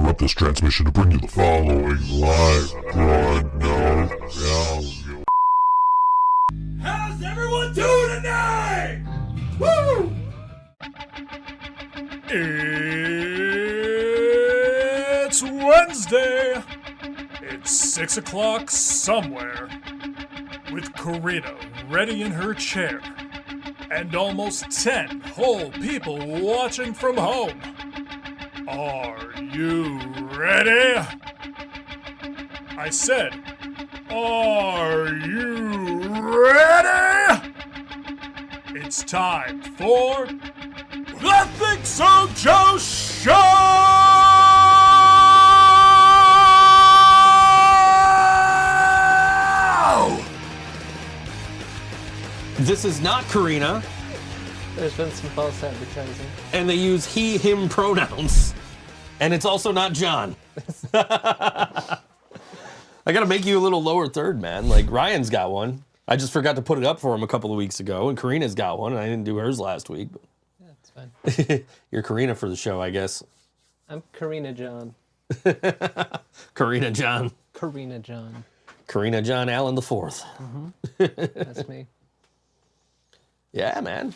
interrupt this transmission to bring you the following live broadcast. How's everyone doing tonight? Woo! It's Wednesday. It's 6 o'clock somewhere. With Karina ready in her chair. And almost 10 whole people watching from home. Are you ready? I said, are you ready? It's time for the ThinkSoJoE Show! This is not Karina, There's been some false advertising. and they use he, him pronouns. And it's also not John. I gotta make you a little lower third, man. Like, Ryan's got one. I just forgot to put it up for him a couple of weeks ago, and Karina's got one, and I didn't do hers last week. Yeah, it's fine. You're Karina for the show, I guess. I'm Karina John. Karina John. Karina John. Karina John Allen the Fourth. That's me. Yeah, man.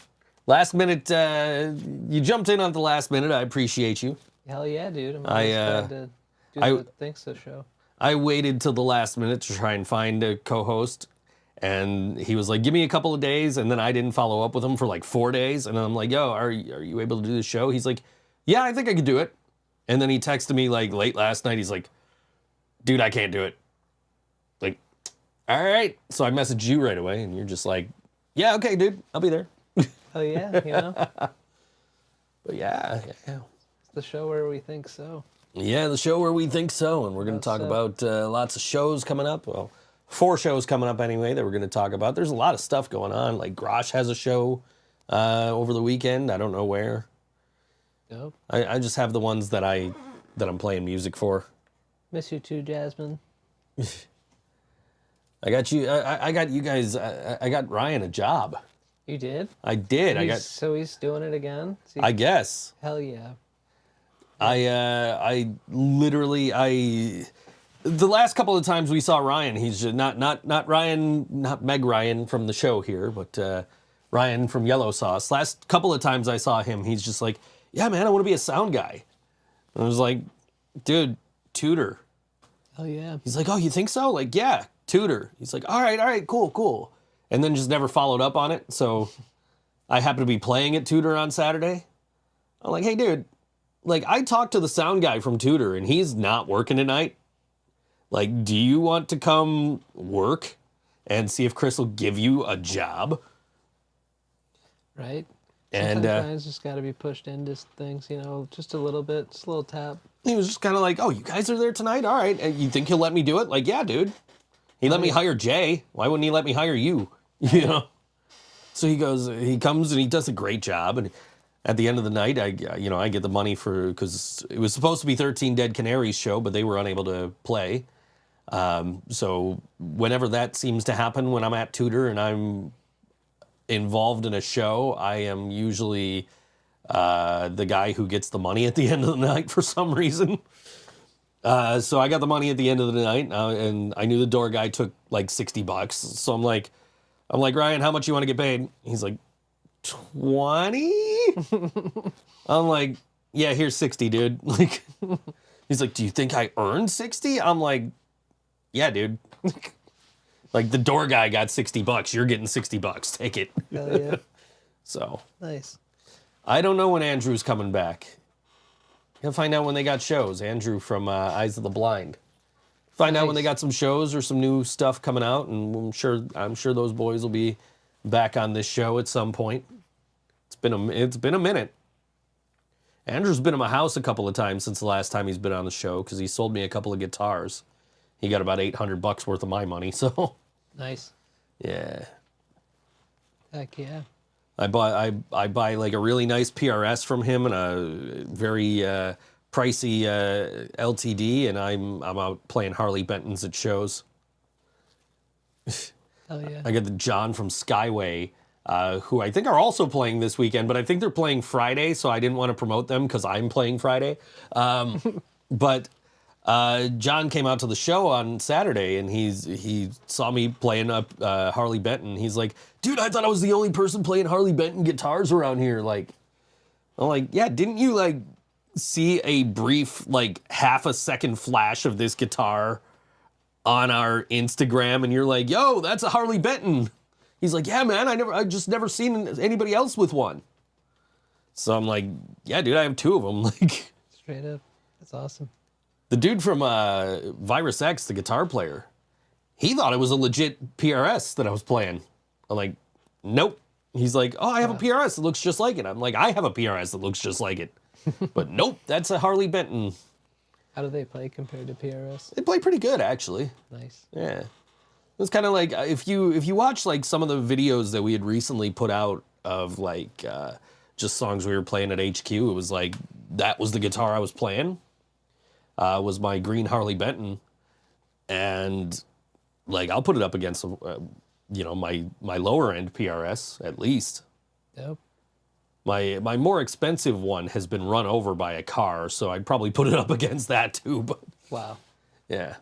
Last minute, you jumped in on the last minute. I appreciate you. Hell yeah, dude. I'm always glad to do the ThinkSo show. I waited till the last minute to try and find a co-host, and he was like, give me a couple of days, and then I didn't follow up with him for like 4 days, and I'm like, yo, are you able to do the show? He's like, yeah, I think I could do it. And then he texted me like late last night. He's like, dude, I can't do it. Like, all right. So I messaged you right away, and you're just like, yeah, okay, dude, I'll be there. Oh yeah, you know? But yeah. It's the show where we think so. Yeah, the show where we think so, and we're going to talk about lots of shows coming up. Well, 4 shows coming up anyway that we're going to talk about. There's a lot of stuff going on. Like Grosh has a show over the weekend. I don't know where. Dope. I just have the ones that I'm playing music for. Miss you too, Jasmine. I got you. I got you guys. I got Ryan a job. You did? I did. So he's doing it again? I guess. Hell yeah. I literally the last couple of times we saw Ryan, he's just not Ryan, not Meg Ryan from the show here, but Ryan from Yellow Sauce. Last couple of times I saw him, he's just like, yeah, man, I want to be a sound guy. And I was like, dude, tutor. Hell yeah. He's like, oh, you think so? Like, yeah, tutor. He's like, all right, cool. And then just never followed up on it. So I happened to be playing at Tutor on Saturday. I'm like, hey, dude, like, I talked to the sound guy from Tutor, and he's not working tonight. Like, do you want to come work and see if Chris will give you a job? Right? And sometimes just got to be pushed into things, you know, just a little bit, just a little tap. He was just kind of like, oh, you guys are there tonight? All right. And you think he'll let me do it? Like, yeah, dude. He let me hire Jay. Why wouldn't he let me hire you? You know? So he comes and he does a great job. And at the end of the night, I get the money because it was supposed to be 13 Dead Canaries show, but they were unable to play. So whenever that seems to happen, when I'm at Tutor and I'm involved in a show, I am usually the guy who gets the money at the end of the night for some reason. So I got the money at the end of the night, and I knew the door guy took like $60. So I'm like, Ryan, how much you want to get paid? He's like, 20? I'm like, yeah, here's 60, dude. Like, he's like, do you think I earned 60? I'm like, yeah, dude. Like, the door guy got $60. You're getting $60. Take it. Hell yeah. So. Nice. I don't know when Andrew's coming back. You'll find out when they got shows. Andrew from Eyes of the Blind. Find out when they got some shows or some new stuff coming out, and I'm sure those boys will be back on this show at some point. It's been a minute. Andrew's been in my house a couple of times since the last time he's been on the show because he sold me a couple of guitars. He got about $800 worth of my money, so. Nice. Yeah. Heck yeah. I buy like a really nice PRS from him and a very pricey LTD, and I'm out playing Harley Bentons at shows. Hell yeah. I got the John from Skyway, who I think are also playing this weekend, but I think they're playing Friday, so I didn't want to promote them because I'm playing Friday. But John came out to the show on Saturday, and he saw me playing up Harley Benton. He's like, dude, I thought I was the only person playing Harley Benton guitars around here. Like, I'm like, yeah, didn't you like see a brief like half a second flash of this guitar on our Instagram? And you're like, yo, that's a Harley Benton. He's like, yeah, man, I just never seen anybody else with one. So I'm like, yeah, dude, I have two of them. Like, Straight up. That's awesome. the dude from Virus X, the guitar player, he thought it was a legit PRS that I was playing. I'm like, nope. He's like, oh, I have a PRS that looks just like it. I'm like, I have a PRS that looks just like it. But nope, that's a Harley Benton. How do they play compared to PRS? They play pretty good, actually. Nice. Yeah. It's kind of like if you watch like some of the videos that we had recently put out of like just songs we were playing at HQ, it was like that was the guitar I was playing. Was my green Harley Benton, and like I'll put it up against my lower end PRS at least. Yep. My more expensive one has been run over by a car, so I'd probably put it up against that too. But Wow. yeah.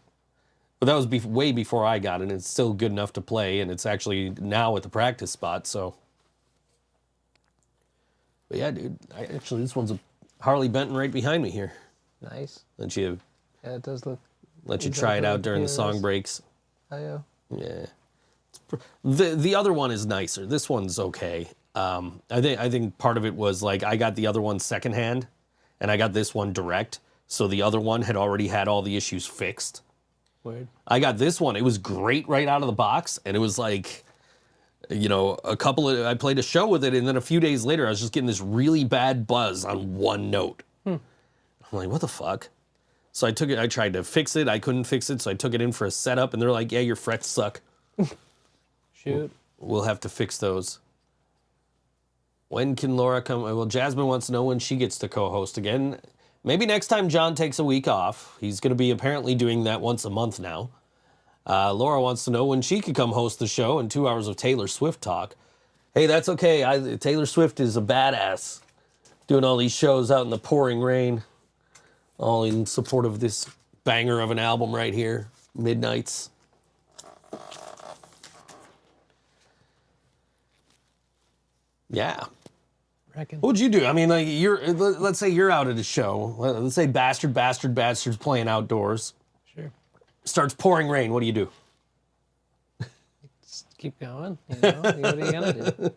But that was way before I got it, and it's still good enough to play, and it's actually now at the practice spot, so. But yeah, dude, actually, this one's a Harley Benton right behind me here. Nice. Let you Yeah, it does look. try it exactly out like during the PRS. song breaks. Oh, yeah. Yeah. The other one is nicer. This one's okay. I think part of it was like I got the other one secondhand, and I got this one direct, so the other one had already had all the issues fixed. Weird. I got this one. It was great right out of the box, and it was like, I played a show with it, and then a few days later, I was just getting this really bad buzz on one note. I'm like, what the fuck? So I took it. I tried to fix it. I couldn't fix it, so I took it in for a setup, and they're like, yeah, your frets suck. Shoot. We'll have to fix those. When can Laura come? Well, Jasmine wants to know when she gets to co-host again. Maybe next time John takes a week off. He's going to be apparently doing that once a month now. Laura wants to know when she could come host the show and 2 hours of Taylor Swift talk. Hey, that's okay. Taylor Swift is a badass. Doing all these shows out in the pouring rain. All in support of this banger of an album right here. Midnights. Yeah. Reckon. What would you do? I mean, like let's say you're out at a show. Let's say Bastard's playing outdoors. Sure. Starts pouring rain. What do you do? Just keep going. What are you gonna do?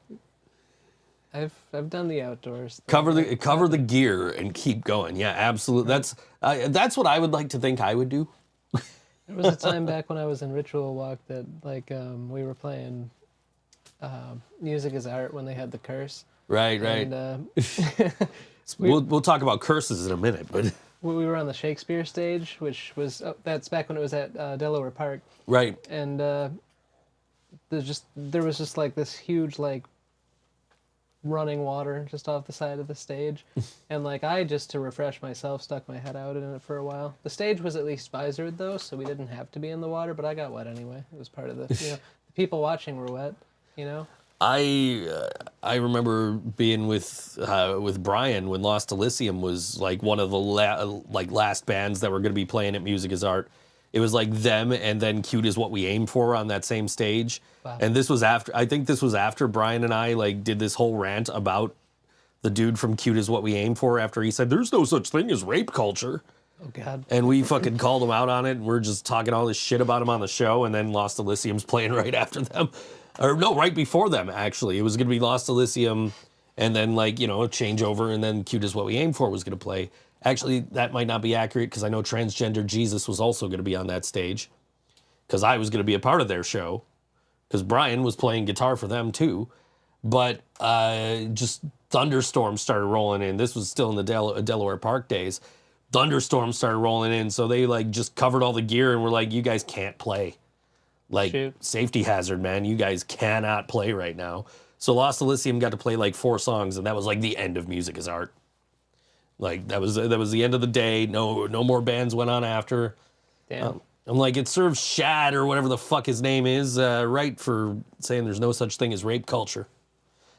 I've done the outdoors thing. Cover the gear and keep going. Yeah, absolutely. That's what I would like to think I would do. There was a time back when I was in Ritual Walk that we were playing Music is Art when they had the curse. Right. And We'll talk about curses in a minute, but we were on the Shakespeare stage, which was that's back when it was at Delaware Park. right. And there was just like this huge like running water just off the side of the stage, and like I just to refresh myself stuck my head out in it for a while. The stage was at least visored though, so we didn't have to be in the water, but I got wet anyway. It was part of the the people watching were wet. I remember being with Brian when Lost Elysium was like one of the last bands that were going to be playing at Music is Art. It was like them and then Cute is What We Aim For on that same stage. Wow. And this was after Brian and I like did this whole rant about the dude from Cute is What We Aim For after he said there's no such thing as rape culture. Oh God. And we fucking called him out on it, and we're just talking all this shit about him on the show, and then Lost Elysium's playing right after them. Or no, right before them, actually. It was going to be Lost Elysium, and then, a changeover, and then Cute is What We Aim For was going to play. Actually, that might not be accurate, because I know Transgender Jesus was also going to be on that stage, because I was going to be a part of their show, because Brian was playing guitar for them, too. But just thunderstorms started rolling in. This was still in the Delaware Park days. Thunderstorms started rolling in, so they, just covered all the gear, and were like, you guys can't play. Shoot. Safety hazard, man. You guys cannot play right now. So Lost Elysium got to play 4 songs, and that was the end of Music is Art. That was the end of the day. No more bands went on after. Damn. I'm like, it serves Shad or whatever the fuck his name is right for saying there's no such thing as rape culture.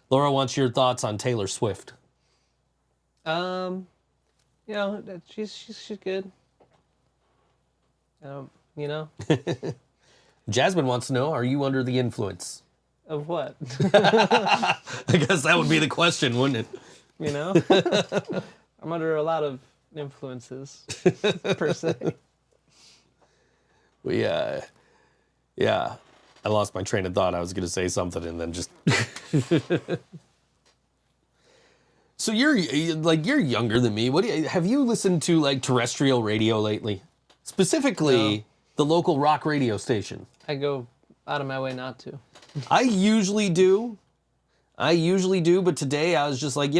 Laura wants your thoughts on Taylor Swift. She's good. You know, Jasmine wants to know, are you under the influence? of what? I guess that would be the question, wouldn't it? You know, I'm under a lot of influences per se. Yeah. I lost my train of thought. I was going to say something and then just. So you're younger than me. Have you listened to like terrestrial radio lately? Specifically, the local rock radio station. I go out of my way not to. I usually do, but today I was just like,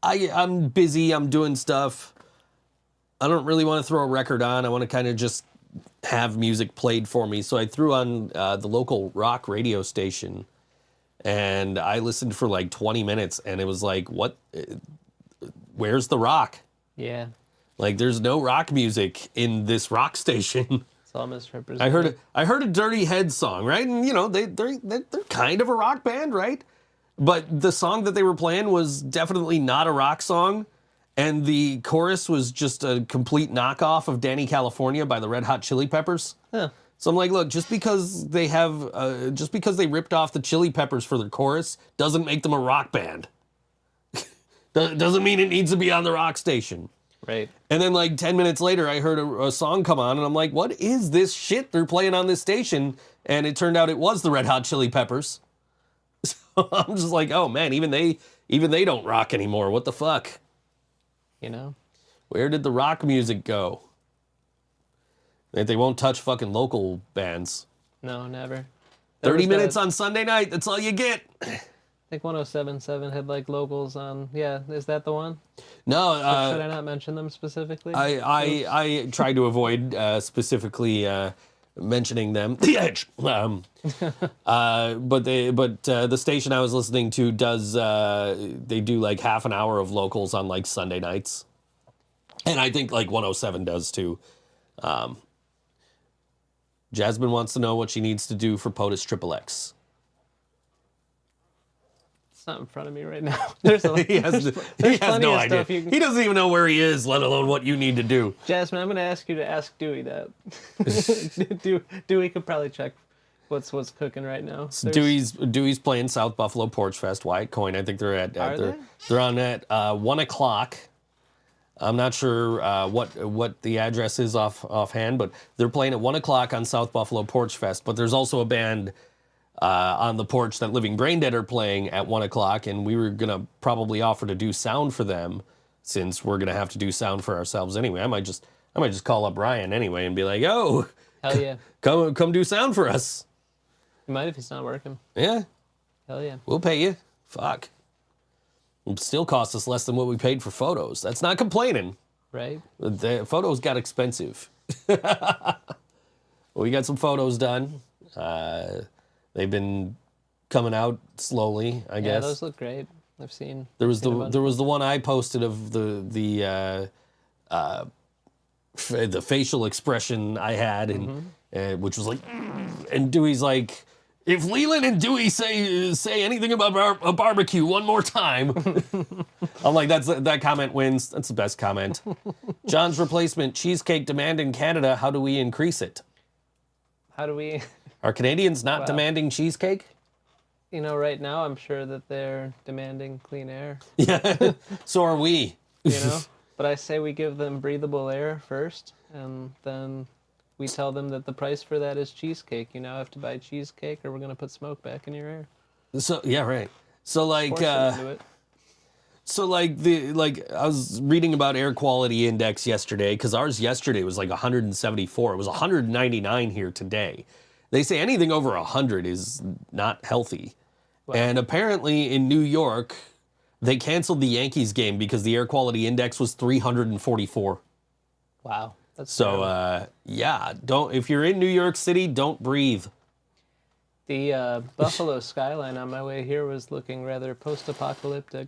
I'm busy. I'm doing stuff. I don't really want to throw a record on. I want to kind of just have music played for me. So I threw on the local rock radio station, and I listened for like 20 minutes, and it was like, what? Where's the rock? Yeah. Like, there's no rock music in this rock station. It's all misrepresented. I heard a Dirty Head song, right? And they're kind of a rock band, right? But the song that they were playing was definitely not a rock song. And the chorus was just a complete knockoff of Danny California by the Red Hot Chili Peppers. Huh. So I'm like, look, just because they ripped off the Chili Peppers for their chorus doesn't make them a rock band. Doesn't mean it needs to be on the rock station. Right. And then like 10 minutes later, I heard a song come on, and I'm like, what is this shit they're playing on this station? And it turned out it was the Red Hot Chili Peppers. So I'm just like, oh man, even they don't rock anymore. What the fuck? You know? Where did the rock music go? They won't touch fucking local bands. No, never. 30 minutes on Sunday night, that's all you get. I think 107.7 had like locals on. Yeah, is that the one? No. Should I not mention them specifically? I tried to avoid specifically mentioning them. The Edge. But the station I was listening to does they do like half an hour of locals on like Sunday nights, and I think like 107 does too. Jasmine wants to know what she needs to do for POTUS XXX. It's not in front of me right now. There's He has no idea. He doesn't even know where he is, let alone what you need to do. Jasmine, I'm going to ask you to ask Dewey that. Dewey could probably check what's cooking right now. Dewey's playing South Buffalo Porch Fest. White Coin. I think they're they're on at 1 o'clock. I'm not sure what the address is offhand, but they're playing at 1 o'clock on South Buffalo Porch Fest. But there's also a band on the porch that Living Brain Dead are playing at 1 o'clock, and we were gonna probably offer to do sound for them, since we're gonna have to do sound for ourselves anyway. I might just call up Ryan anyway and be like, "Oh, hell yeah, come do sound for us." You might if he's not working. Yeah, hell yeah, we'll pay you. Fuck, it'll still cost us less than what we paid for photos. That's not complaining. Right. The photos got expensive. We got some photos done. They've been coming out slowly, I guess. Yeah, those look great. I've seen. There was the one I posted of the facial expression I had, and which was like, and Dewey's like, if Leland and Dewey say anything about a barbecue one more time, I'm like, that comment wins. That's the best comment. John's replacement cheesecake demand in Canada. How do we increase it? How do we? Are Canadians not demanding cheesecake? You know, right now I'm sure that they're demanding clean air. Yeah, so are we. You know, but I say we give them breathable air first, and then we tell them that the price for that is cheesecake. You now have to buy cheesecake, or we're gonna put smoke back in your air. So yeah, right. So like, I was reading about air quality index yesterday, because ours yesterday was like 174. It was 199 here today. They say anything over 100 is not healthy. Wow. And apparently in New York, they canceled the Yankees game because the air quality index was 344. Wow. That's so, yeah, if you're in New York City, don't breathe. The Buffalo skyline on my way here was looking rather post-apocalyptic.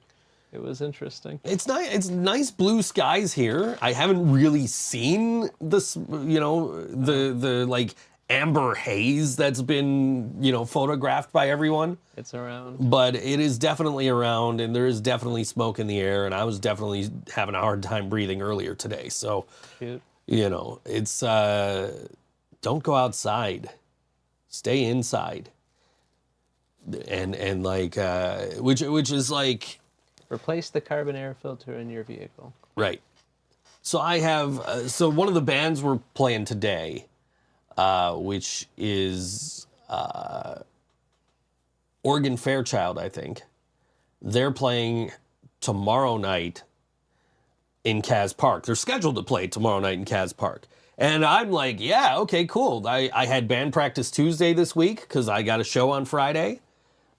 It was interesting. It's nice blue skies here. I haven't really seen this, the like amber haze that's been, photographed by everyone. It's around. But it is definitely around, and there is definitely smoke in the air, and I was definitely having a hard time breathing earlier today. So, shoot. You know, it's don't go outside, stay inside, and like which is like Replace the carbon air filter in your vehicle. right. So I have so one of the bands we're playing today, which is Organ Fairchild, I think. They're playing tomorrow night in Kaz Park. They're scheduled to play tomorrow night in Kaz Park. And I'm like, yeah, okay, cool. I had band practice Tuesday this week because I got a show on Friday.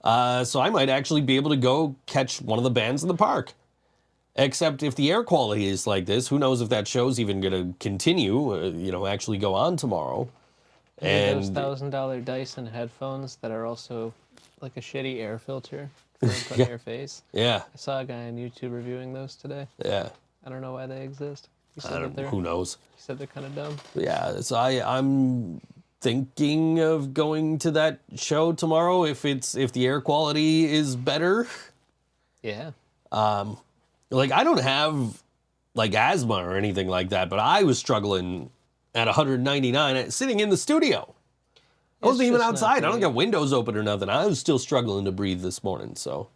So I might actually be able to go catch one of the bands in the park. Except if the air quality is like this, who knows if that show's even going to continue, actually go on tomorrow. And those $1,000 Dyson headphones that are also like a shitty air filter for putting your face. Yeah. I saw a guy on YouTube reviewing those today. Yeah. I don't know why they exist. He said Who knows? He said they're kind of dumb. Yeah, so I'm thinking of going to that show tomorrow if the air quality is better. Yeah. Like I don't have like asthma or anything like that, but I was struggling at 199 sitting in the studio. I wasn't even outside. I don't got windows open or nothing. I was still struggling to breathe this morning, so.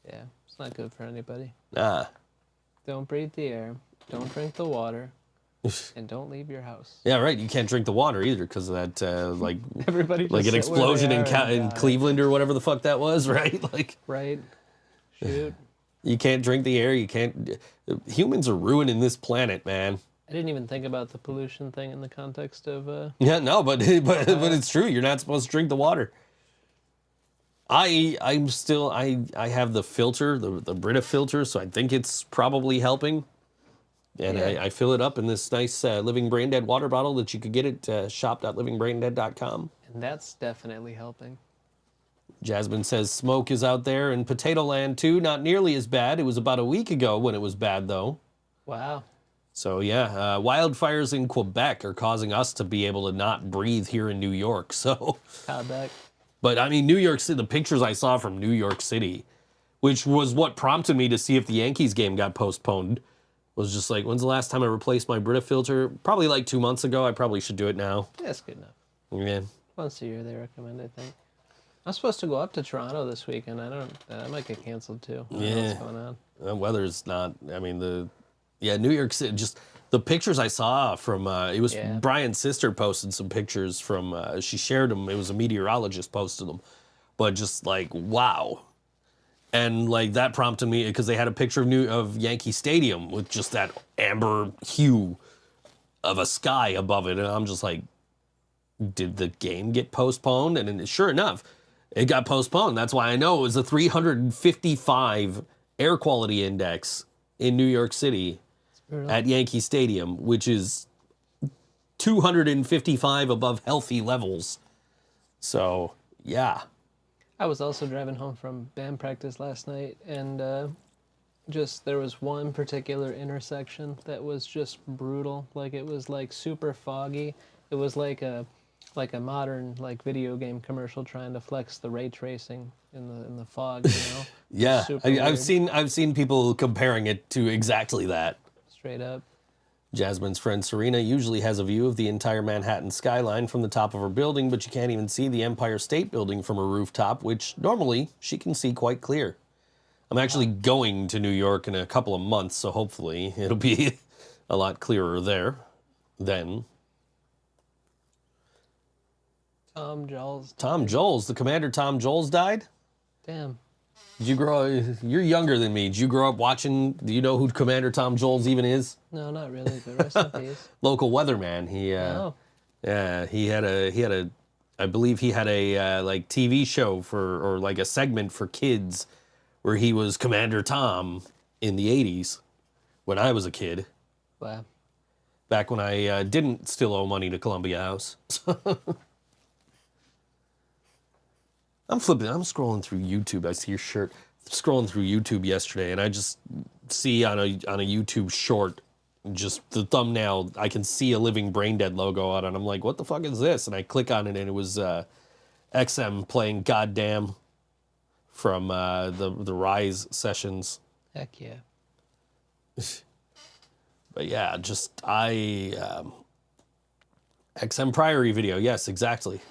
Yeah, it's not good for anybody. Nah. Don't breathe the air. Don't drink the water. And don't leave your house. Yeah, right. You can't drink the water either because of that, like, everybody just like an explosion in Cleveland or whatever the fuck that was, right? Like, right. Shoot. You can't drink the air. You can't. Humans are ruining this planet, man. I didn't even think about the pollution thing in the context of. Yeah, no, but it's true. You're not supposed to drink the water. I have the filter, the Brita filter, so I think it's probably helping. And Yeah. I fill it up in this nice Living Brain Dead water bottle that you could get at shop.livingbraindead.com. And that's definitely helping. Jasmine says smoke is out there in Potato Land too. Not nearly as bad. It was about a week ago when it was bad though. Wow. So yeah, wildfires in Quebec are causing us to be able to not breathe here in New York. So, Quebec. but I mean, New York City, the pictures I saw from New York City, which was what prompted me to see if the Yankees game got postponed, was just like, when's the last time I replaced my Brita filter? Probably like 2 months ago. I probably should do it now. Yeah, that's good enough. Yeah. Once a year they recommend, I think. I'm supposed to go up to Toronto this weekend. I might get canceled too. I don't know what's going on. The weather's not, I mean, New York City, just the pictures I saw from, it was Brian's sister posted some pictures from, she shared them. It was a meteorologist posted them, but just like, wow. And like that prompted me because they had a picture of Yankee Stadium with just that amber hue of a sky above it. And I'm just like, did the game get postponed? And then, sure enough, it got postponed. That's why I know it was a 355 air quality index in New York City at Yankee Stadium, which is 255 above healthy levels. So, yeah. I was also driving home from band practice last night, and there was one particular intersection that was just brutal. Like it was like super foggy. It was like a modern like video game commercial trying to flex the ray tracing in the fog. Yeah, Super I've weird. seen people comparing it to exactly that. Straight up. Jasmine's friend Serena usually has a view of the entire Manhattan skyline from the top of her building, but you can't even see the Empire State Building from her rooftop, which normally she can see quite clear. I'm actually going to New York in a couple of months, so hopefully it'll be a lot clearer there then. Tom Jones. The Commander Tom Jones died? Damn. Did you grow up, you're younger than me. Did you grow up watching, do you know who Commander Tom Jones even is? No, not really, but rest in peace. Local weatherman. I believe he had a like TV show or like a segment for kids where he was Commander Tom in the 80s when I was a kid. Wow. Back when I didn't still owe money to Columbia House. I'm scrolling through YouTube. I see your shirt. Scrolling through YouTube yesterday, and I just see on a YouTube short, just the thumbnail, I can see a Living Brain Dead logo on it, and I'm like, what the fuck is this? And I click on it, and it was XM playing Goddamn from the Rise sessions. Heck yeah. But yeah, just XM Priory video. Yes, exactly.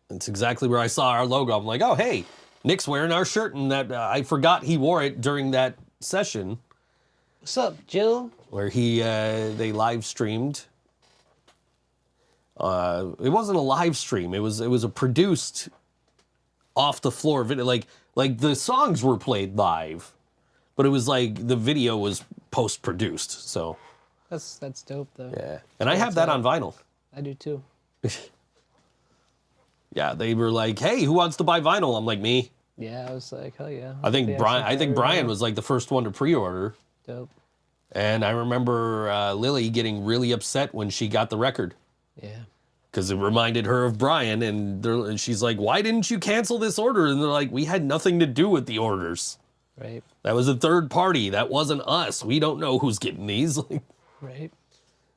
That's exactly where I saw our logo. I'm like, oh, hey, Nick's wearing our shirt, and that I forgot he wore it during that session. What's up, Jill? Where they live streamed. It wasn't a live stream. It was a produced off the floor video. Like the songs were played live, but it was like the video was post produced. So That's dope though. yeah, and I have that on vinyl. I do too. Yeah, they were like, "Hey, who wants to buy vinyl?" I'm like, "Me." Yeah, I was like, hell yeah. I think Brian Brian was like the first one to pre-order. Dope. And I remember Lily getting really upset when she got the record Yeah. because it reminded her of Brian, and she's like, "Why didn't you cancel this order?" And they're like, "We had nothing to do with the orders. Right. That was a third party. That wasn't us. We don't know who's getting these." Right.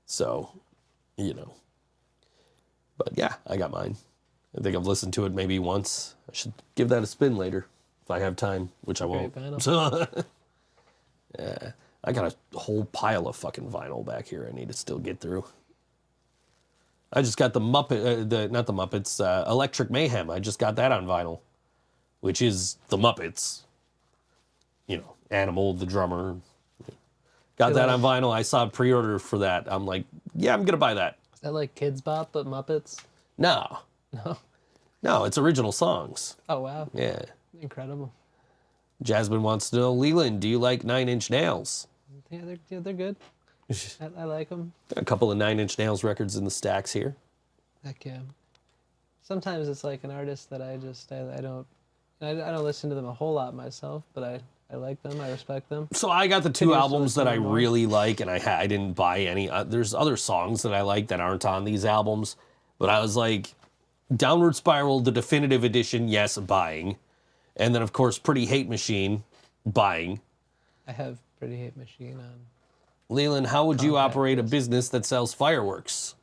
So, But yeah, I got mine. I think I've listened to it maybe once. I should give that a spin later if I have time, which I won't. Great vinyl. So, yeah, I got a whole pile of fucking vinyl back here I need to still get through. I just got the not the Muppets, Electric Mayhem. I just got that on vinyl, which is the Muppets. Animal, the drummer. Got that on vinyl. I saw a pre-order for that. I'm like, yeah, I'm going to buy that. Is that like Kids Bop but Muppets? No. No. No, it's original songs. Oh wow. Yeah. Incredible. Jasmine wants to know, Leland, do you like Nine Inch Nails? Yeah, they're good. I like them. A couple of Nine Inch Nails records in the stacks here. Heck yeah. Sometimes it's like an artist that I don't listen to them a whole lot myself, but I like them. I respect them. So I got the Could two use to albums listen that I to more. really like, and I didn't buy any. There's other songs that I like that aren't on these albums, but I was like, Downward Spiral, the definitive edition, yes, buying. And then, of course, Pretty Hate Machine, buying. I have Pretty Hate Machine on. Leland, how would you Compact operate a disc. business that sells fireworks?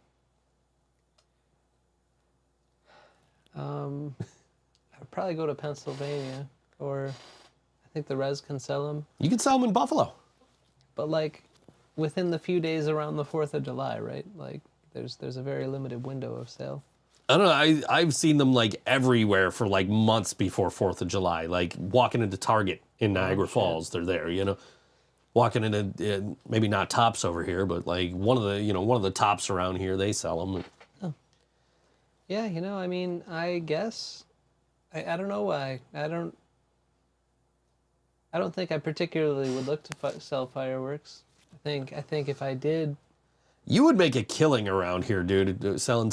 I'd probably go to Pennsylvania, or I think the Res can sell them. You can sell them in Buffalo. But like within the few days around the 4th of July, right? Like there's a very limited window of sale. I don't know. I've seen them like everywhere for like months before 4th of July. Like walking into Target in Niagara Falls, they're there. Walking into maybe not Tops over here, but like one of the Tops around here, they sell them. Yeah, I mean, I guess I don't know why. I don't think I particularly would look to sell fireworks. I think if I did, You would make a killing around here, dude, selling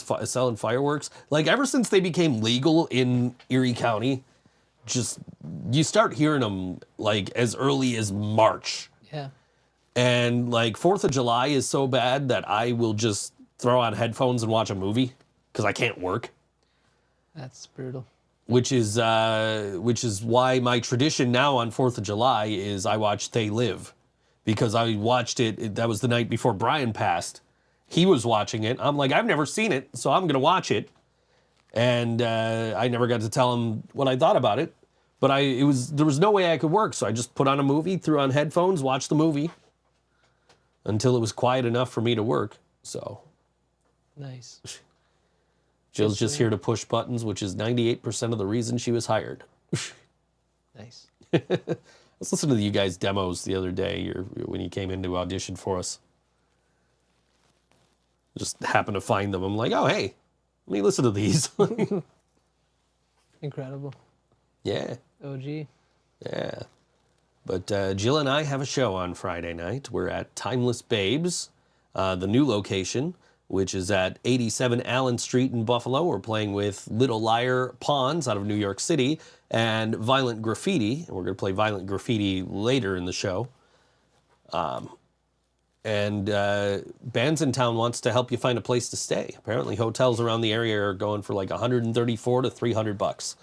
fireworks. Like ever since they became legal in Erie County, just you start hearing them like as early as March. yeah, And like 4th of July is so bad that I will just throw on headphones and watch a movie because I can't work. that's brutal. Which is why my tradition now on 4th of July is I watch They Live, because I watched it. That was the night before Brian passed. He was watching it. I'm like, I've never seen it, so I'm gonna watch it. And I never got to tell him what I thought about it. But there was no way I could work, so I just put on a movie, threw on headphones, watched the movie until it was quiet enough for me to work. So Nice. Jill's just here to push buttons, which is 98% of the reason she was hired. Nice. Let's listen to you guys' demos the other day when you came in to audition for us. Just happened to find them. I'm like, oh, hey, let me listen to these. Incredible. Yeah, OG. yeah. But Jill and I have a show on Friday night. We're at Timeless Babes, the new location, which is at 87 Allen Street in Buffalo. We're playing with Little Liar Pawns out of New York City and Violent Graffiti. And we're going to play Violent Graffiti later in the show. And Bands in Town wants to help you find a place to stay. Apparently hotels around the area are going for like $134 to $300.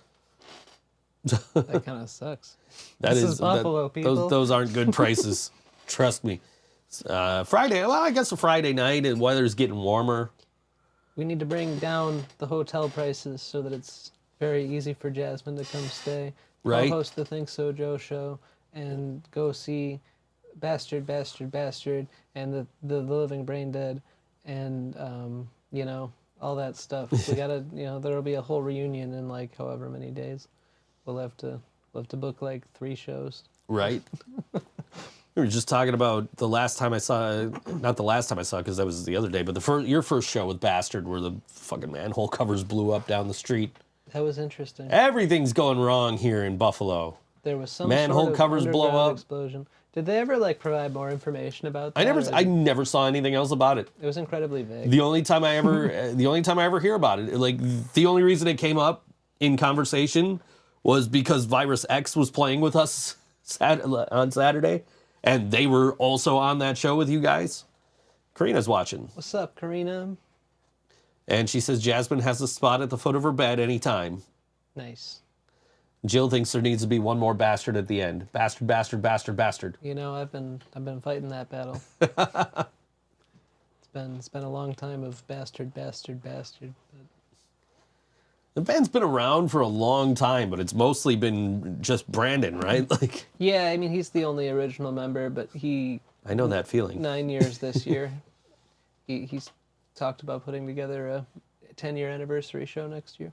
That kind of sucks. This is Buffalo, people. Those aren't good prices. Trust me. Friday, well, I guess a Friday night and weather's getting warmer. We need to bring down the hotel prices so that it's very easy for Jasmine to come stay. Right. Co-host the ThinkSoJoE show and go see bastard, bastard, bastard, and the living brain dead, and you know, all that stuff. We gotta, you know, there'll be a whole reunion in like however many days. We'll have to book like 3 shows. Right. We were just talking about the last time I saw, not the last time I saw, because that was the other day, but your first show with Bastard, where the fucking manhole covers blew up down the street. That was interesting. Everything's going wrong here in Buffalo. There was some manhole sort of covers blow underground up. explosion. Did they ever like provide more information about that? I never saw anything else about it. It was incredibly vague. The only time I ever hear about it, like the only reason it came up in conversation was because Virus X was playing with us on Saturday, and they were also on that show with you guys. Karina's watching. What's up, Karina? And she says Jasmine has a spot at the foot of her bed anytime. Nice. Jill thinks there needs to be one more bastard at the end. Bastard, bastard, bastard, bastard. You know, I've been fighting that battle. It's been a long time of bastard, bastard, bastard. But... The band's been around for a long time, but it's mostly been just Brandon, right? Like. Yeah, I mean, he's the only original member, but I know that feeling. 9 years this year. He's talked about putting together a 10-year anniversary show next year.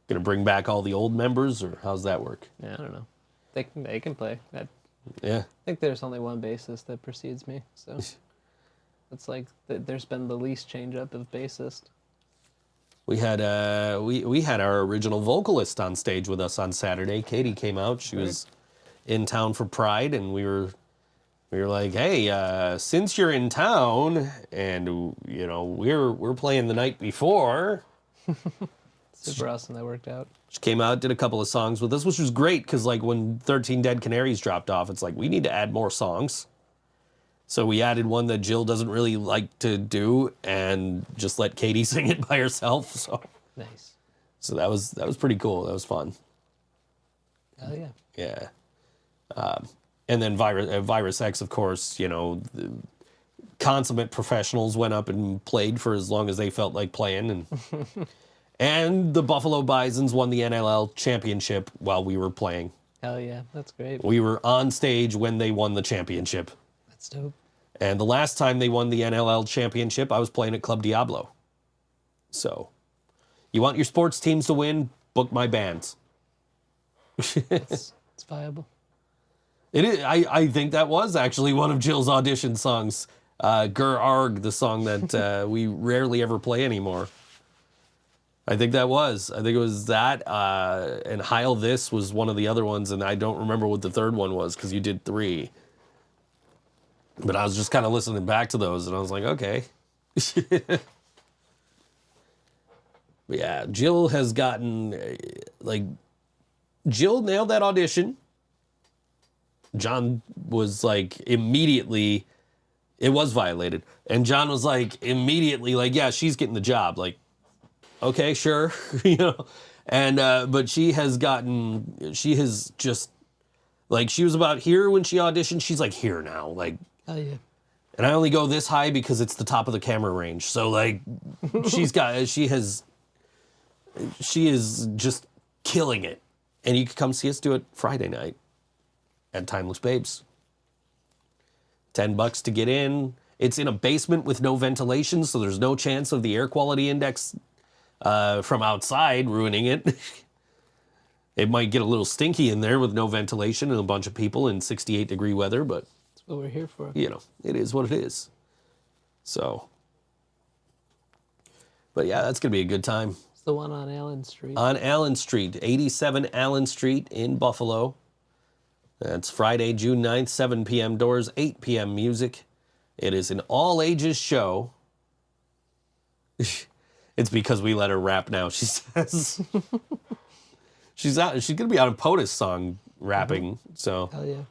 Gonna bring back all the old members, or how's that work? Yeah, I don't know. They can play. Yeah. I think there's only one bassist that precedes me, so it's like there's been the least change up of bassist. We had we had our original vocalist on stage with us on Saturday. Katie came out. She was in town for Pride, and we were like, hey, since you're in town, and you know we're playing the night before. Super awesome, that worked out. She came out, did a couple of songs with us, which was great because like when 13 Dead Canaries dropped off, it's like we need to add more songs. So we added one that Jill doesn't really like to do, and just let Katie sing it by herself. So Nice. So that was pretty cool. That was fun. Hell yeah. Yeah. And then Virus X, of course, you know, the consummate professionals went up and played for as long as they felt like playing, and and the Buffalo Bisons won the NLL championship while we were playing. Hell yeah, that's great. We were on stage when they won the championship. That's dope. And the last time they won the NLL championship, I was playing at Club Diablo. So, you want your sports teams to win? Book my bands. It's viable. It is. I think that was actually one of Jill's audition songs. Gur Arg, the song that we rarely ever play anymore. I think it was that, and Heil This was one of the other ones, and I don't remember what the third one was because you did 3. But I was just kind of listening back to those, and I was like, okay. But yeah, Jill has gotten, Jill nailed that audition. John was like, immediately, it was violated. And John was like, immediately, like, yeah, she's getting the job. Like, okay, sure, you know. And, but she has just, like, she was about here when she auditioned. She's like here now, like. Hell yeah. And I only go this high because it's the top of the camera range. So, like, she is just killing it. And you can come see us do it Friday night at Timeless Babes. $10 to get in. It's in a basement with no ventilation, so there's no chance of the air quality index from outside ruining it. It might get a little stinky in there with no ventilation and a bunch of people in 68-degree weather, but That's what we're here for. you know, it is what it is. So, but yeah, that's going to be a good time. It's the one on Allen Street. On Allen Street, 87 Allen Street in Buffalo. That's Friday, June 9th, 7 p.m. doors, 8 p.m. music. It is an all-ages show. It's because we let her rap now, she says. She's going to be on a POTUS song rapping, so. Hell yeah.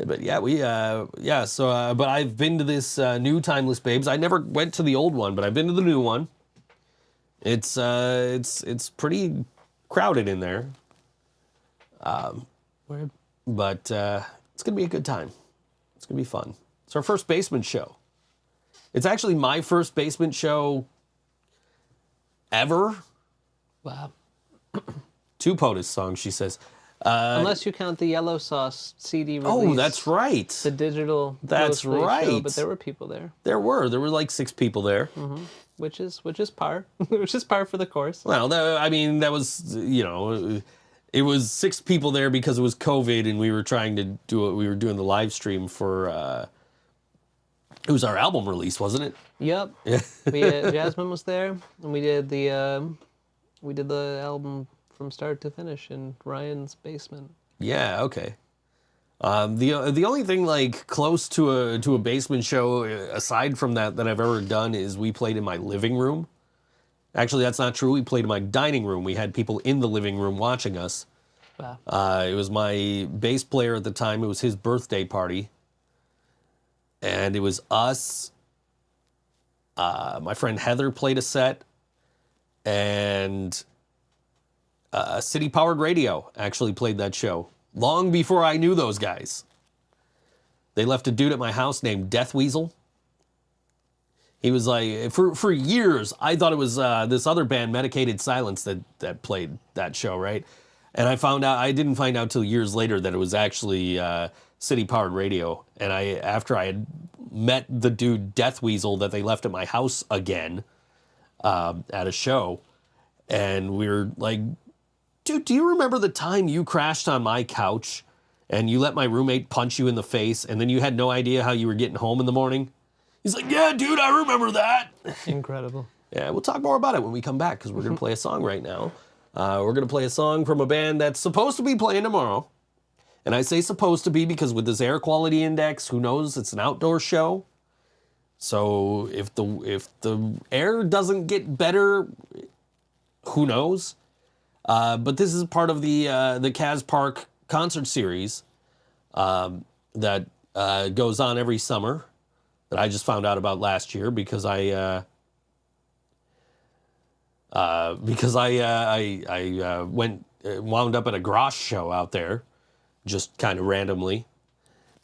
But yeah, but I've been to this new Timeless Babes. I never went to the old one, but I've been to the new one. It's pretty crowded in there. Word. But it's going to be a good time. It's going to be fun. It's our first basement show. It's actually my first basement show ever. Wow. 2 POTUS songs, she says. Unless you count the Yellow Sauce CD release. Oh, that's right. The digital. That's Ghostface right. Show, but there were people there, There were like 6 people there. which is par, which is par for the course. Well, that was, it was 6 people there because it was COVID and we were trying to do it. We were doing the live stream for, it was our album release, wasn't it? Yep. Yeah. Jasmine was there, and we did the album from start to finish in Ryan's basement. Yeah, okay. The only thing like close to a basement show aside from that I've ever done is we played in my living room. Actually, that's not true. We played in my dining room. We had people in the living room watching us. Wow. It was my bass player at the time. It was his birthday party. And it was us. My friend Heather played a set. And City Powered Radio actually played that show. Long before I knew those guys. They left a dude at my house named Death Weasel. He was like, for years, I thought it was this other band, Medicated Silence, that played that show, right? And I didn't find out till years later that it was actually City Powered Radio. And after I had met the dude Death Weasel that they left at my house again at a show, and we were like, dude, do you remember the time you crashed on my couch and you let my roommate punch you in the face and then you had no idea how you were getting home in the morning? He's like, yeah, dude, I remember that. Incredible. Yeah, we'll talk more about it when we come back because we're going to play a song right now. We're going to play a song from a band that's supposed to be playing tomorrow. And I say supposed to be because with this air quality index, who knows? It's an outdoor show. So if the air doesn't get better, who knows? But this is part of the Kaz Park concert series that goes on every summer that I just found out about last year because I wound up at a Grosh show out there just kind of randomly,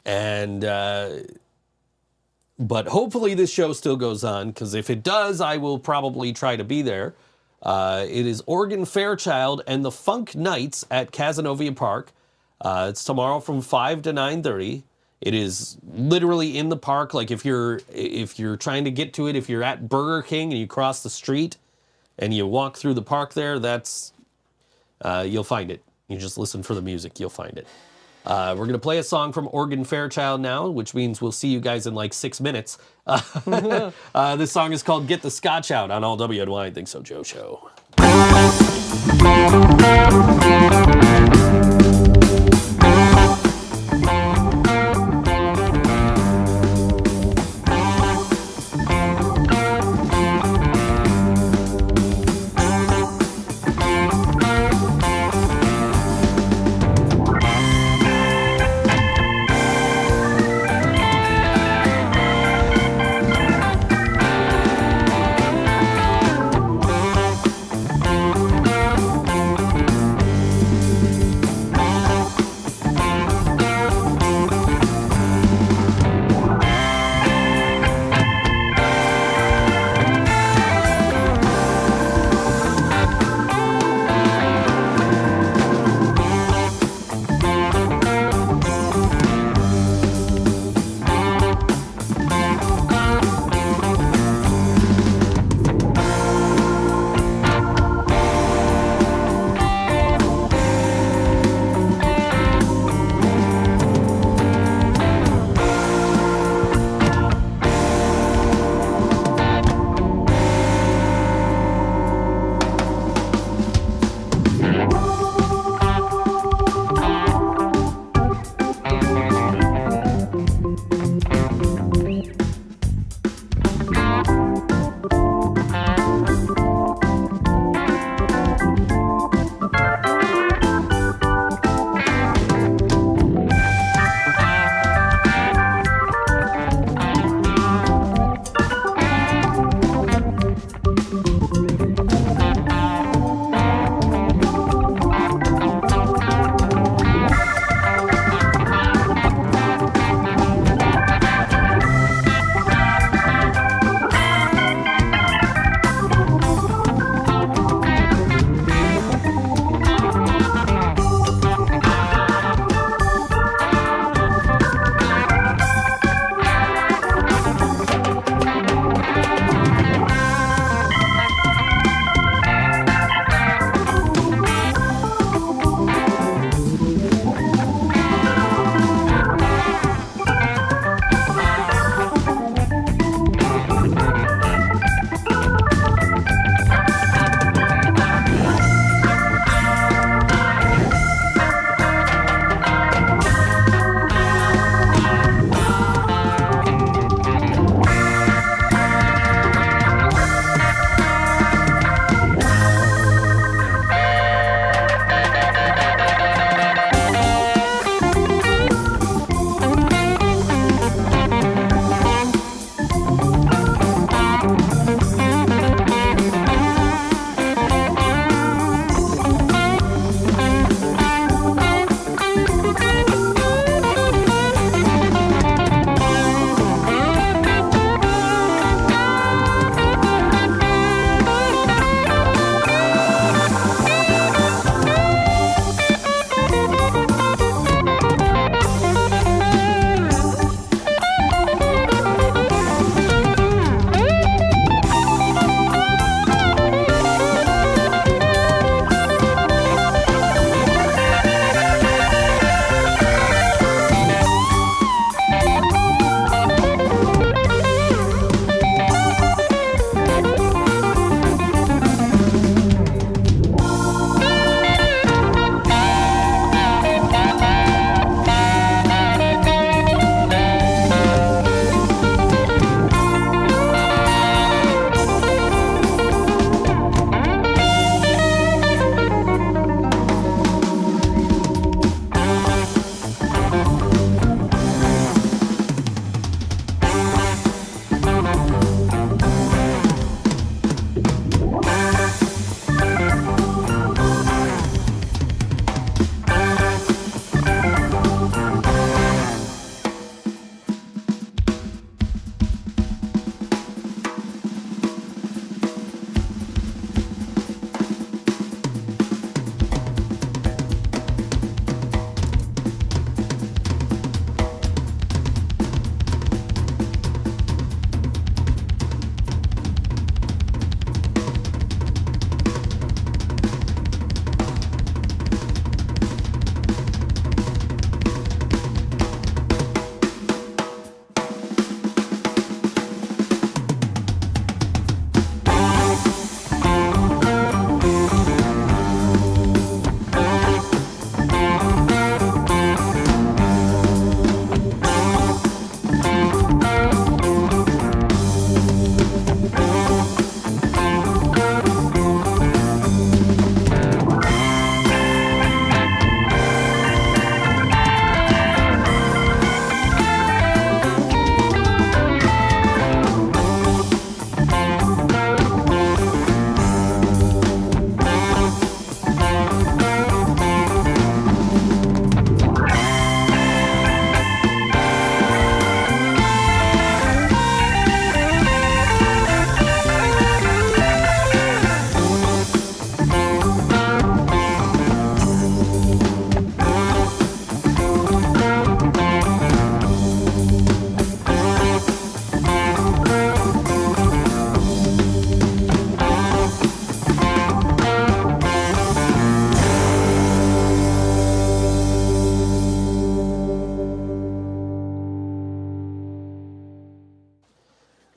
and but hopefully this show still goes on because if it does, I will probably try to be there. It is Organ Fairchild and the Funk Nights at Cazenovia Park. It's tomorrow from 5 to 9:30. It is literally in the park. Like if you're trying to get to it, if you're at Burger King and you cross the street and you walk through the park there, that's you'll find it. You just listen for the music, you'll find it. We're going to play a song from Organ Fairchild now, which means we'll see you guys in like 6 minutes. This song is called Get the Scotch Out on All WNY Think So Joe Show.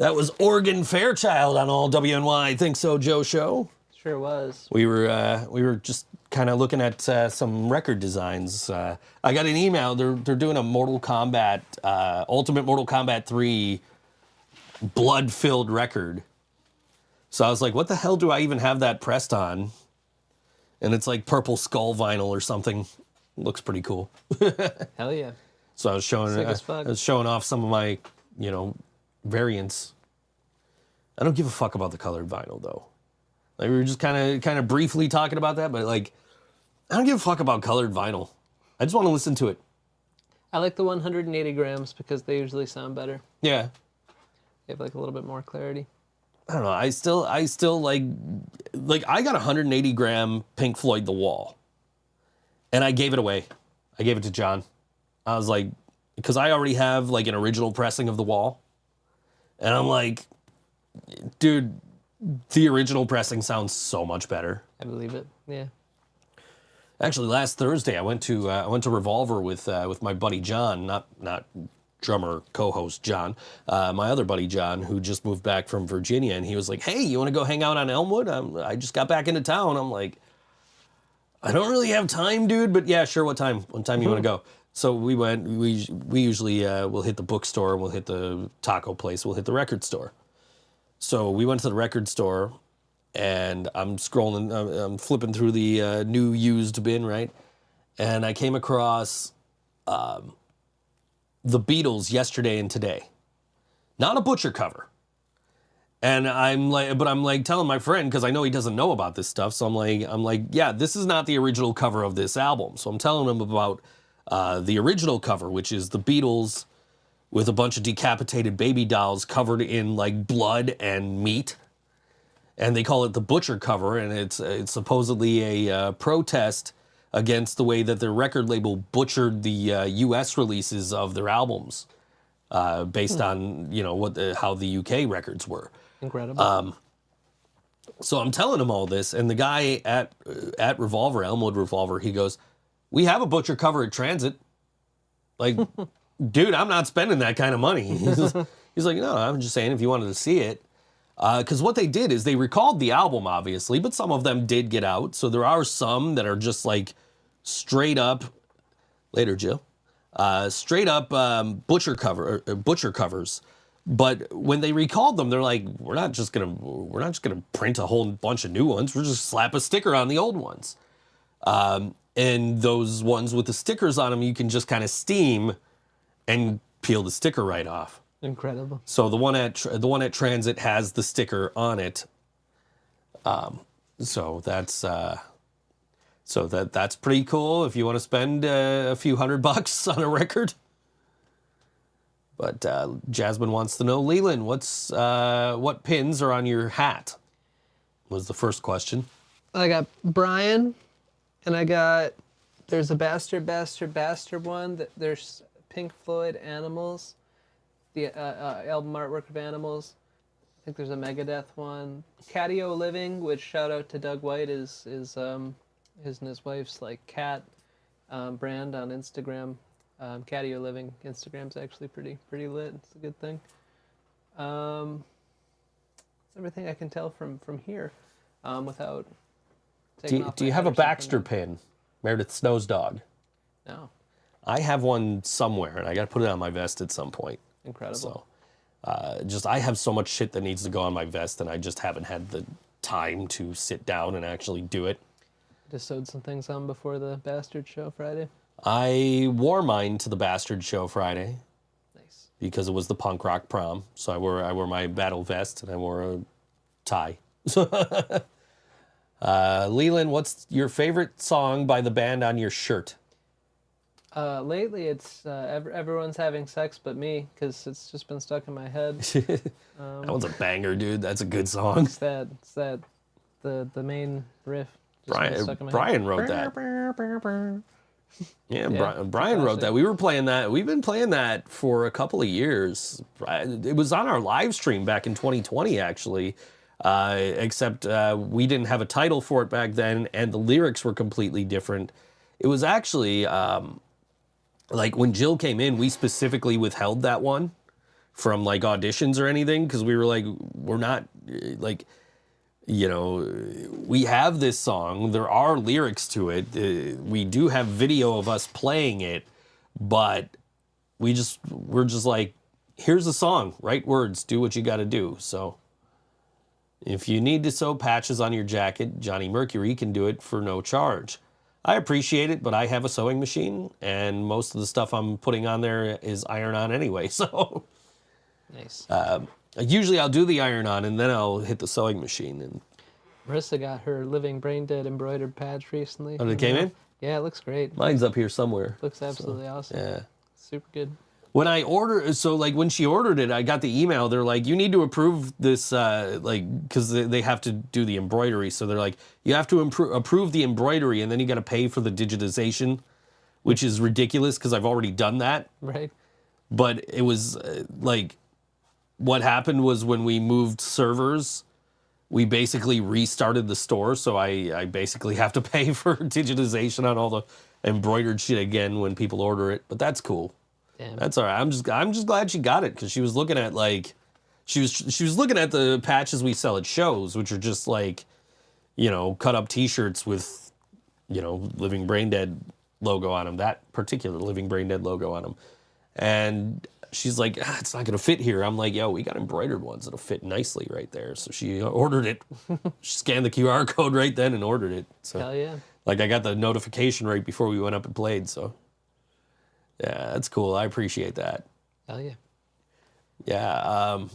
That was Organ Fairchild on all WNY Think So Joe show. Sure was. We were just kind of looking at some record designs. I got an email. They're doing a Mortal Kombat, Ultimate Mortal Kombat 3 blood-filled record. So I was like, what the hell do I even have that pressed on? And it's like purple skull vinyl or something. Looks pretty cool. Hell yeah. So I was showing off some of my, variants. I don't give a fuck about the colored vinyl though. Like we were just kind of briefly talking about that, but like I don't give a fuck about colored vinyl. I just want to listen to it. I like the 180 grams because they usually sound better. Yeah. They have like a little bit more clarity. I don't know. I still like I got 180 gram Pink Floyd The Wall, and I gave it away. I gave it to John. I was like, because I already have like an original pressing of The Wall, and I'm like, dude, the original pressing sounds so much better. I believe it. Yeah. Actually, last Thursday I went to Revolver with my buddy John, not drummer co-host John, my other buddy John, who just moved back from Virginia, and he was like, "Hey, you want to go hang out on Elmwood? I just got back into town." I'm like, "I don't really have time, dude, but yeah, sure. What time? What time you want to go?" So we went. We usually we'll hit the bookstore, we'll hit the taco place, we'll hit the record store. So we went to the record store, and I'm scrolling, I'm flipping through the new used bin, right, and I came across the Beatles Yesterday and Today, not a Butcher cover. And I'm like telling my friend, because I know he doesn't know about this stuff, so I'm like, yeah, this is not the original cover of this album. So I'm telling him about the original cover, which is the Beatles with a bunch of decapitated baby dolls covered in like blood and meat, and they call it the Butcher cover, and it's supposedly a protest against the way that their record label butchered the U.S. releases of their albums, based on how the UK records were. Incredible. So I'm telling him all this, and the guy at Revolver, Elmwood Revolver, he goes, "We have a Butcher cover at Transit." Like, dude, I'm not spending that kind of money. He's like, "No, I'm just saying if you wanted to see it." Because what they did is they recalled the album, obviously, but some of them did get out. So there are some that are just like straight up, later, Jill, straight up Butcher covers. But when they recalled them, they're like, we're not just gonna print a whole bunch of new ones. We're just slap a sticker on the old ones. And those ones with the stickers on them, you can just kind of steam and peel the sticker right off. Incredible. So the one at Transit has the sticker on it. So that's pretty cool if you want to spend a few $100 on a record. But Jasmine wants to know, Leland, what pins are on your hat? Was the first question. I got Brian, and there's a bastard one. There's Pink Floyd Animals. The album artwork of Animals. I think there's a Megadeth one. Catio Living, which shout out to Doug White, is his and his wife's like cat brand on Instagram. Catio Living Instagram's actually pretty lit. It's a good thing. That's everything I can tell from here, without taking off. Do you have a Baxter pin, Meredith Snow's dog? No. I have one somewhere, and I got to put it on my vest at some point. Incredible. So, I have so much shit that needs to go on my vest, and I just haven't had the time to sit down and actually do it. Just sewed some things on before the Bastard show Friday. I wore mine to the Bastard show Friday. Nice. Because it was the punk rock prom, so I wore my battle vest and I wore a tie. Leland, what's your favorite song by the band on your shirt? Lately, it's Everyone's Having Sex But Me, because it's just been stuck in my head. That one's a banger, dude. That's a good song. It's the main riff. Brian wrote that. Yeah, Brian wrote that. We've been playing that for a couple of years. It was on our live stream back in 2020, actually. Except we didn't have a title for it back then, and the lyrics were completely different. It was actually like when Jill came in, we specifically withheld that one from like auditions or anything, because we were like, we're not like, you know, we have this song, there are lyrics to it, we do have video of us playing it, but we're just like, here's the song, write words, do what you got to do. So if you need to sew patches on your jacket, Johnny Mercury can do it for no charge. I appreciate it, but I have a sewing machine, and most of the stuff I'm putting on there is iron-on anyway, so... Nice. Usually I'll do the iron-on, and then I'll hit the sewing machine. And Marissa got her Living Brain Dead embroidered patch recently. Oh, it came in? Yeah, it looks great. Mine's up here somewhere. Looks absolutely awesome. Yeah. Super good. When I ordered, so like when she ordered it, I got the email. They're like, you need to approve this, like, because they have to do the embroidery. So they're like, you have to approve the embroidery, and then you got to pay for the digitization, which is ridiculous because I've already done that. Right. But it was like, what happened was when we moved servers, we basically restarted the store. So I basically have to pay for digitization on all the embroidered shit again when people order it. But that's cool. Damn. That's all right. I'm just glad she got it, because she was looking at like she was looking at the patches we sell at shows, which are just like, you know, cut up T-shirts with, you know, Living Brain Dead logo on them. That particular Living Brain Dead logo on them, and she's like, it's not gonna fit here. I'm like, yo, we got embroidered ones that'll fit nicely right there. So she ordered it. She scanned the QR code right then and ordered it. So Hell yeah. like I got the notification right before we went up and played. So. Yeah, that's cool. I appreciate that. Hell yeah. Yeah.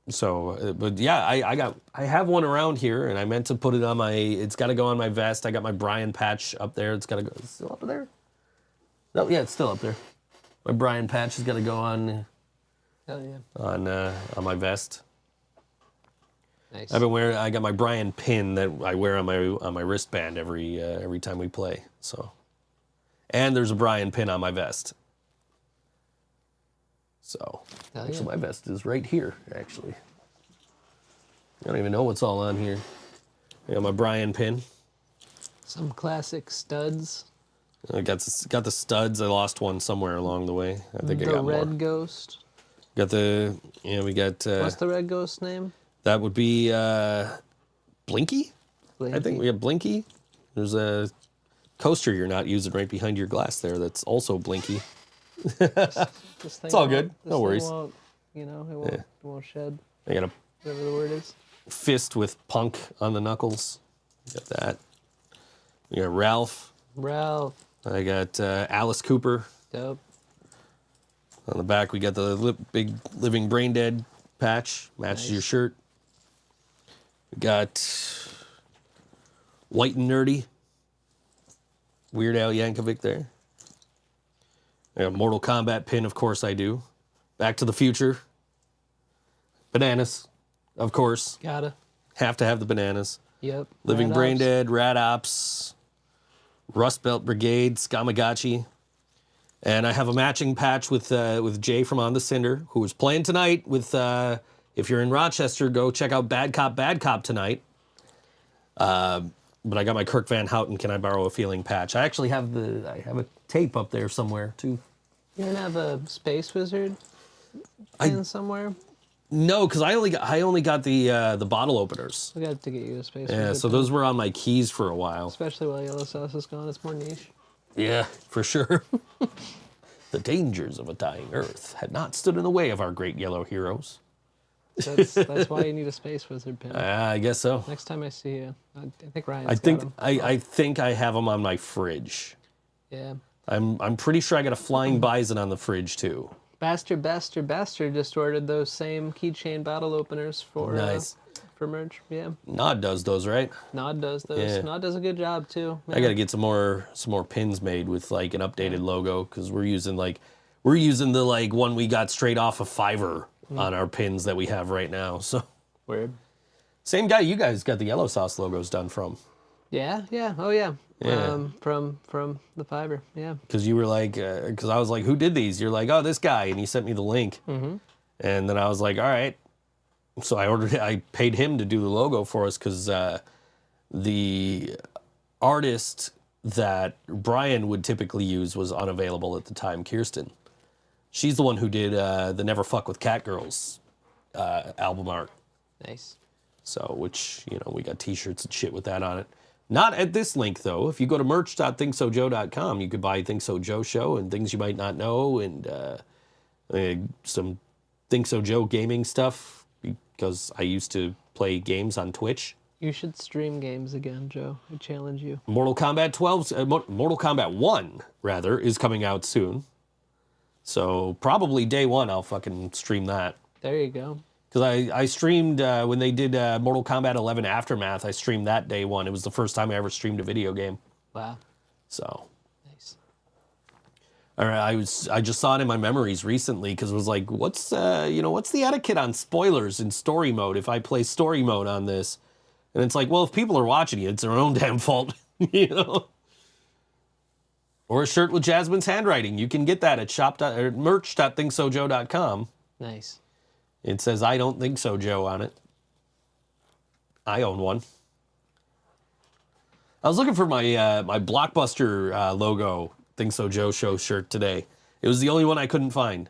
But yeah, I have one around here, and I meant to put it on my. It's got to go on my vest. I got my Brian patch up there. It's got to go. It's still up there? No, yeah, it's still up there. My Brian patch has got to go on. Hell yeah. On my vest. Nice. I've been wearing. I got my Brian pin that I wear on my wristband every time we play. So, and there's a Brian pin on my vest. So, actually, my vest is right here, actually. I don't even know what's all on here. I got my Brian pin. Some classic studs. I got the studs. I lost one somewhere along the way. I think I got more. The Red Ghost. Got the, we got... What's the Red Ghost name? That would be Blinky? Blinky. I think we have Blinky. There's a coaster you're not using right behind your glass there that's also Blinky. It's all good. No worries. Won't, you know, it won't shed. I got a Whatever the word is. fist with Punk on the knuckles. Got that. We got Ralph. I got Alice Cooper. Dope. On the back, we got the big Living Brain Dead patch. Matches your shirt. We got White and Nerdy. Weird Al Yankovic there. I got Mortal Kombat pin, of course I do. Back to the Future. Bananas, of course. Gotta. Have to have the bananas. Yep. Living Rat Brain Ops. Dead, Rat Ops, Rust Belt Brigade, Skamagachi. And I have a matching patch with Jay from On the Cinder, who is playing tonight with, if you're in Rochester, go check out Bad Cop tonight. But I got my Kirk Van Houten, Can I Borrow a Feeling patch. I actually have a tape up there somewhere, too. You don't have a Space Wizard in somewhere? No, because I only got the bottle openers. We got to get you a Space Yeah, Wizard. so those were on my keys for a while. Especially while Yellow Sauce is gone, it's more niche. Yeah, for sure. The dangers of a dying Earth had not stood in the way of our great yellow heroes. That's why you need a Space Wizard pin. I guess so. Next time I see you, I think Ryan's I got think 'em. I think I have them on my fridge. Yeah. I'm pretty sure I got a Flying Bison on the fridge too. Bastard just ordered those same keychain bottle openers for Nice. For merch. Yeah. Nod does those, right? Nod does those. Yeah. Nod does a good job too. I got to get some more pins made with like an updated logo, because we're using the like one we got straight off of Fiverr on our pins that we have right now. So Weird. same guy you guys got the Yellow Sauce logos done from. Yeah. Oh yeah. Yeah. From the Fiverr. Yeah. Because you were like, because I was like, who did these? You're like, oh, this guy, and he sent me the link. Mm-hmm. And then I was like, all right. So I paid him to do the logo for us, because the artist that Brian would typically use was unavailable at the time, Kirsten. She's the one who did the Never Fuck with Cat Girls album art. Nice. So, which, we got t-shirts and shit with that on it. Not at this link, though. If you go to merch.ThinkSoJoe.com, you could buy ThinkSoJoe show and things you might not know and some ThinkSoJoe gaming stuff because I used to play games on Twitch. You should stream games again, Joe. I challenge you. Mortal Kombat 1, rather, is coming out soon. So probably day one I'll fucking stream that. There you go. Because I streamed, when they did Mortal Kombat 11 Aftermath, I streamed that day one. It was the first time I ever streamed a video game. Wow. So. Nice. All right, I just saw it in my memories recently because it was like, what's the etiquette on spoilers in story mode if I play story mode on this? And it's like, well, if people are watching you, it's their own damn fault, Or a shirt with Jasmine's handwriting. You can get that at merch.thinksojoe.com. Nice. It says, I don't think so, Joe, on it. I own one. I was looking for my my Blockbuster logo Think So Joe show shirt today. It was the only one I couldn't find.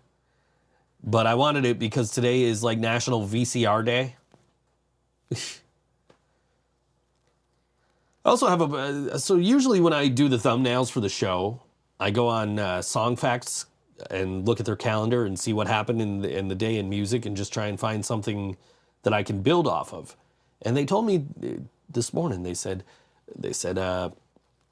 But I wanted it because today is like National VCR Day. I also have so usually when I do the thumbnails for the show, I go on Song Facts and look at their calendar and see what happened in the day in music and just try and find something that I can build off of. And they told me this morning, they said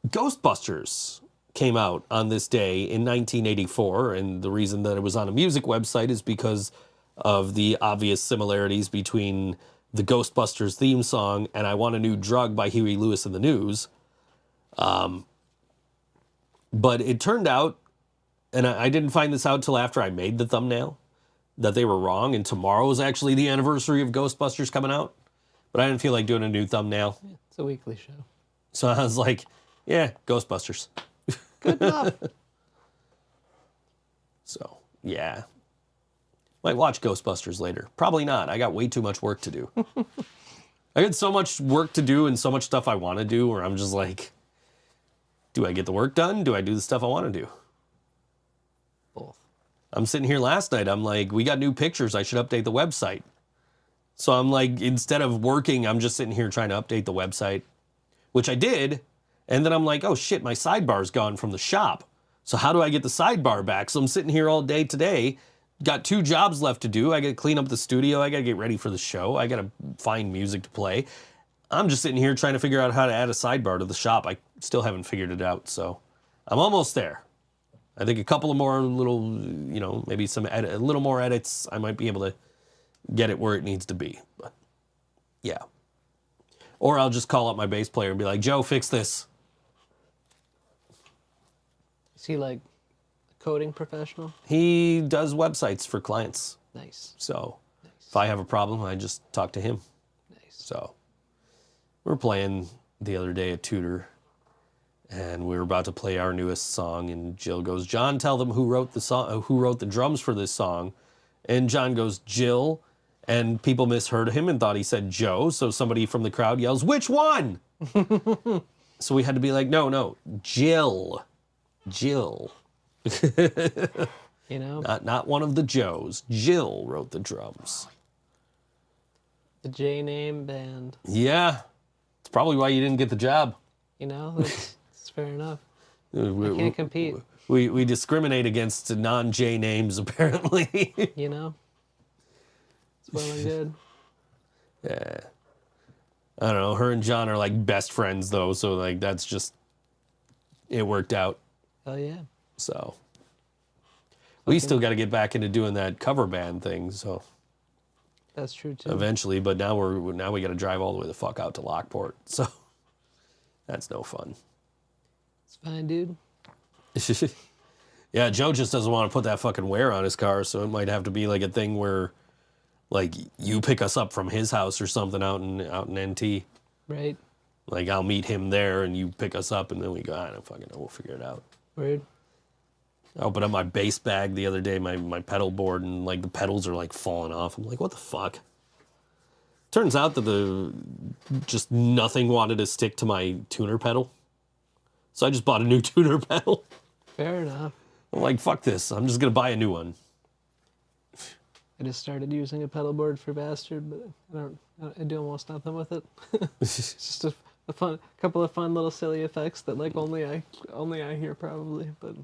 Ghostbusters came out on this day in 1984, and the reason that it was on a music website is because of the obvious similarities between the Ghostbusters theme song and I Want a New Drug by Huey Lewis and the News. But it turned out, and I didn't find this out till after I made the thumbnail, that they were wrong, and tomorrow is actually the anniversary of Ghostbusters coming out. But I didn't feel like doing a new thumbnail. Yeah, it's a weekly show. So I was like, yeah, Ghostbusters. Good enough. So, yeah. Might watch Ghostbusters later. Probably not. I got way too much work to do. I got so much work to do and so much stuff I want to do where I'm just like, do I get the work done? Do I do the stuff I want to do? Both. I'm sitting here last night. I'm like, we got new pictures. I should update the website. So I'm like, instead of working, I'm just sitting here trying to update the website, which I did. And then I'm like, oh shit, my sidebar's gone from the shop. So how do I get the sidebar back? So I'm sitting here all day today. Got 2 jobs left to do. I got to clean up the studio. I got to get ready for the show. I got to find music to play. I'm just sitting here trying to figure out how to add a sidebar to the shop. I still haven't figured it out. So I'm almost there. I think a couple of more little, maybe a little more edits. I might be able to get it where it needs to be. But yeah. Or I'll just call up my bass player and be like, Joe, fix this. Is he like a coding professional? He does websites for clients. Nice. So if I have a problem, I just talk to him. Nice. So we were playing the other day at Tudor, and we were about to play our newest song, and Jill goes, John, tell them who wrote the song, who wrote the drums for this song. And John goes, Jill. And people misheard him and thought he said Joe. So somebody from the crowd yells, which one? So we had to be like, no, Jill. Jill. Not one of the Joes. Jill wrote the drums. The J name band. Yeah. It's probably why you didn't get the job. That's fair enough. I can't compete. We discriminate against non-J names, apparently. It's well and good. Yeah. I don't know. Her and John are like best friends, though. So, like, that's just, it worked out. Hell yeah. So, we still got to get back into doing that cover band thing. So, that's true, too. Eventually. But now we got to drive all the way the fuck out to Lockport. So, that's no fun. It's fine, dude. Yeah, Joe just doesn't want to put that fucking wear on his car. So, it might have to be like a thing where, like, you pick us up from his house or something out in NT. Right. Like, I'll meet him there and you pick us up and then we go, I don't fucking know, we'll figure it out. Weird. I opened up my bass bag the other day, my pedal board, and like the pedals are like falling off. I'm like, what the fuck? Turns out that just nothing wanted to stick to my tuner pedal. So I just bought a new tuner pedal. Fair enough. I'm like, fuck this. I'm just gonna buy a new one. I just started using a pedal board for Bastard, but I do almost nothing with it. It's just a fun couple of fun little silly effects that like only I hear probably, but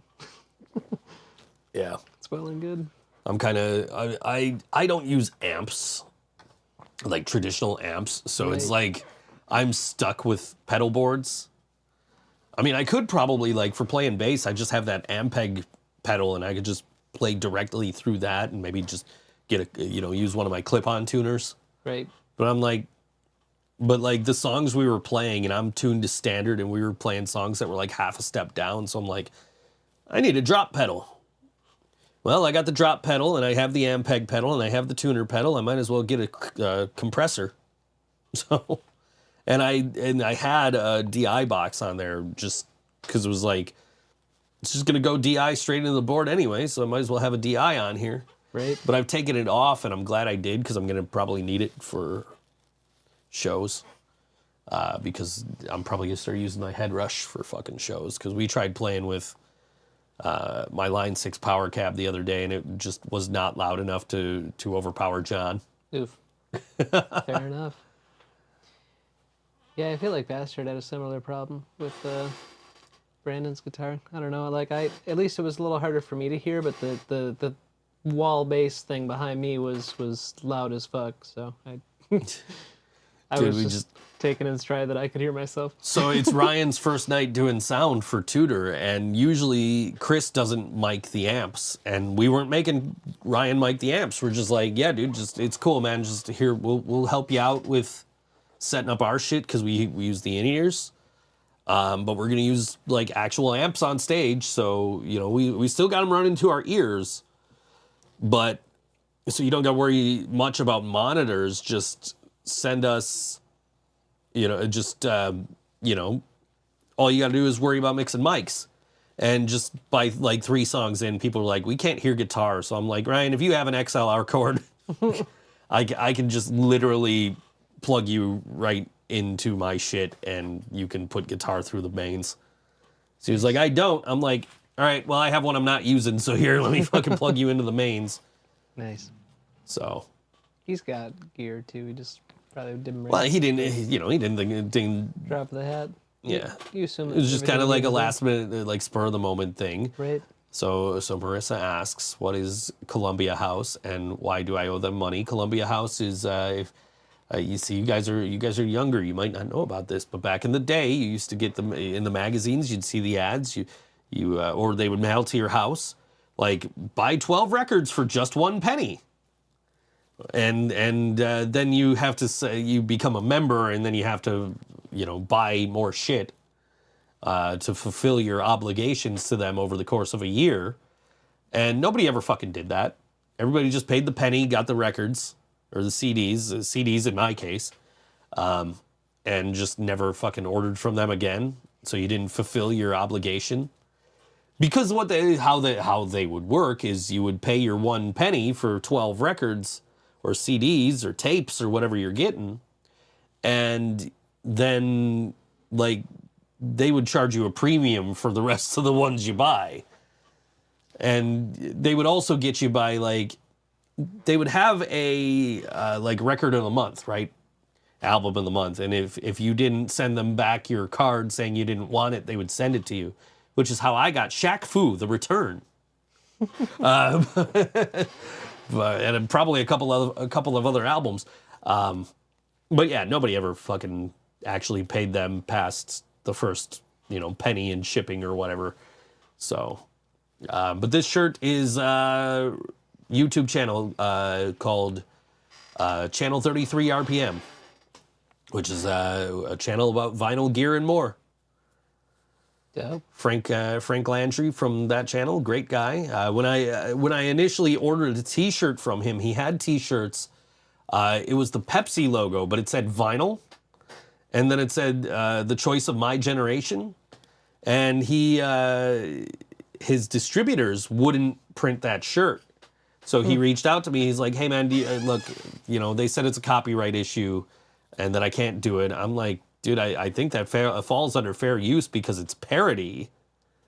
Yeah. it's well and good. I'm kind of I don't use amps, like traditional amps, so it's Right. like I'm stuck with pedal boards. I mean, I could probably like for playing bass, I just have that Ampeg pedal, and I could just play directly through that, and maybe just get a use one of my clip-on tuners. Right. But I'm like, but like the songs we were playing, and I'm tuned to standard, and we were playing songs that were like half a step down, so I'm like, I need a drop pedal. Well, I got the drop pedal, and I have the Ampeg pedal, and I have the tuner pedal. I might as well get a compressor. So, and I had a DI box on there just because it was like, it's just gonna go DI straight into the board anyway, so I might as well have a DI on here. Right. But I've taken it off, and I'm glad I did because I'm gonna probably need it for shows. Because I'm probably gonna start using my head rush for fucking shows. Because we tried playing with my Line 6 power cab the other day, and it just was not loud enough to overpower John. Oof. Fair enough. Yeah, I feel like Bastard had a similar problem with Brandon's guitar. I don't know, like at least it was a little harder for me to hear, but the wall bass thing behind me was loud as fuck. So I Dude, was we just taking in stride that I could hear myself. So it's Ryan's first night doing sound for Tudor, and usually Chris doesn't mic the amps, and we weren't making Ryan mic the amps. We're just like, yeah, dude, just it's cool, man. Just here, we'll help you out with setting up our shit because we use the in-ears, but we're gonna use like actual amps on stage, so we still got them running to our ears, but so you don't got to worry much about monitors. Just send us. All you got to do is worry about mixing mics. And just by like 3 songs in, people are like, we can't hear guitar. So I'm like, Ryan, if you have an XLR cord, I can just literally plug you right into my shit and you can put guitar through the mains. So he was like, I don't. I'm like, all right, well, I have one I'm not using. So here, let me fucking plug you into the mains. Nice. So. He's got gear too. He just probably didn't. Well, he didn't. He didn't Drop the hat. Yeah. You assume it was just kind of like a everything last minute, like spur of the moment thing. Right. So Marissa asks, what is Columbia House and why do I owe them money? Columbia House is, if you see, you guys are younger, you might not know about this, but back in the day, you used to get them in the magazines. You'd see the ads, or they would mail to your house, like buy 12 records for just 1 penny. And then you have to say you become a member, and then you have to buy more shit to fulfill your obligations to them over the course of a year. And nobody ever fucking did that. Everybody just paid the penny, got the records or the CDs in my case, and just never fucking ordered from them again. So you didn't fulfill your obligation. Because how they would work is you would pay your 1 penny for 12 records or CDs or tapes or whatever you're getting, and then like they would charge you a premium for the rest of the ones you buy. And they would also get you by like, they would have a like record of the month, right? Album of the month. And if you didn't send them back your card saying you didn't want it, they would send it to you, which is how I got Shaq Fu, The Return. And probably a couple of other albums. But yeah, nobody ever fucking actually paid them past the first, penny in shipping or whatever. So, but this shirt is a YouTube channel called Channel 33 RPM, which is a channel about vinyl gear and more. Dope. Frank Landry from that channel, great guy. When I initially ordered a T-shirt from him, he had T-shirts. It was the Pepsi logo, but it said vinyl, and then it said the choice of my generation. And his distributors wouldn't print that shirt, so he reached out to me. He's like, "Hey man, look, they said it's a copyright issue, and that I can't do it." I'm like, dude, I think that falls under fair use because it's parody.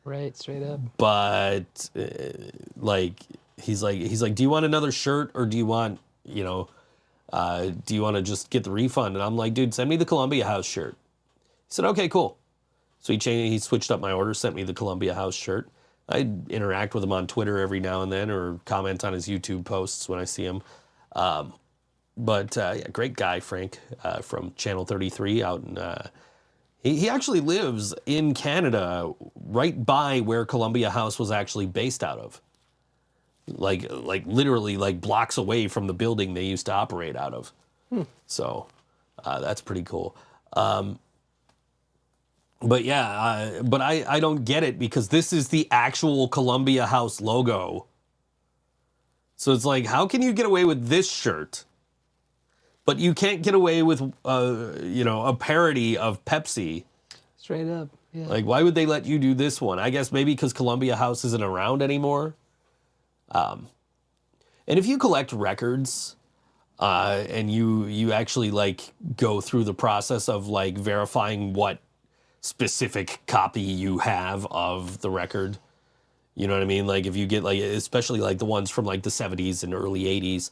Right, straight up. But like he's like, do you want another shirt or do you want, do you want to just get the refund? And I'm like, dude, send me the Columbia House shirt. He said, okay, cool. So he switched up my order, sent me the Columbia House shirt. I interact with him on Twitter every now and then, or comment on his YouTube posts when I see him. But yeah, great guy, Frank, from Channel 33 out in. He actually lives in Canada, right by where Columbia House was actually based out of. Like literally like blocks away from the building they used to operate out of. So that's pretty cool. But yeah, but I don't get it because this is the actual Columbia House logo. So it's like, how can you get away with this shirt, but you can't get away with, a parody of Pepsi? Straight up, yeah. Like, why would they let you do this one? I guess maybe because Columbia House isn't around anymore. And if you collect records, and you actually like go through the process of like verifying what specific copy you have of the record, you know what I mean? Like if you get like, especially like the ones from like the 70s and early 80s,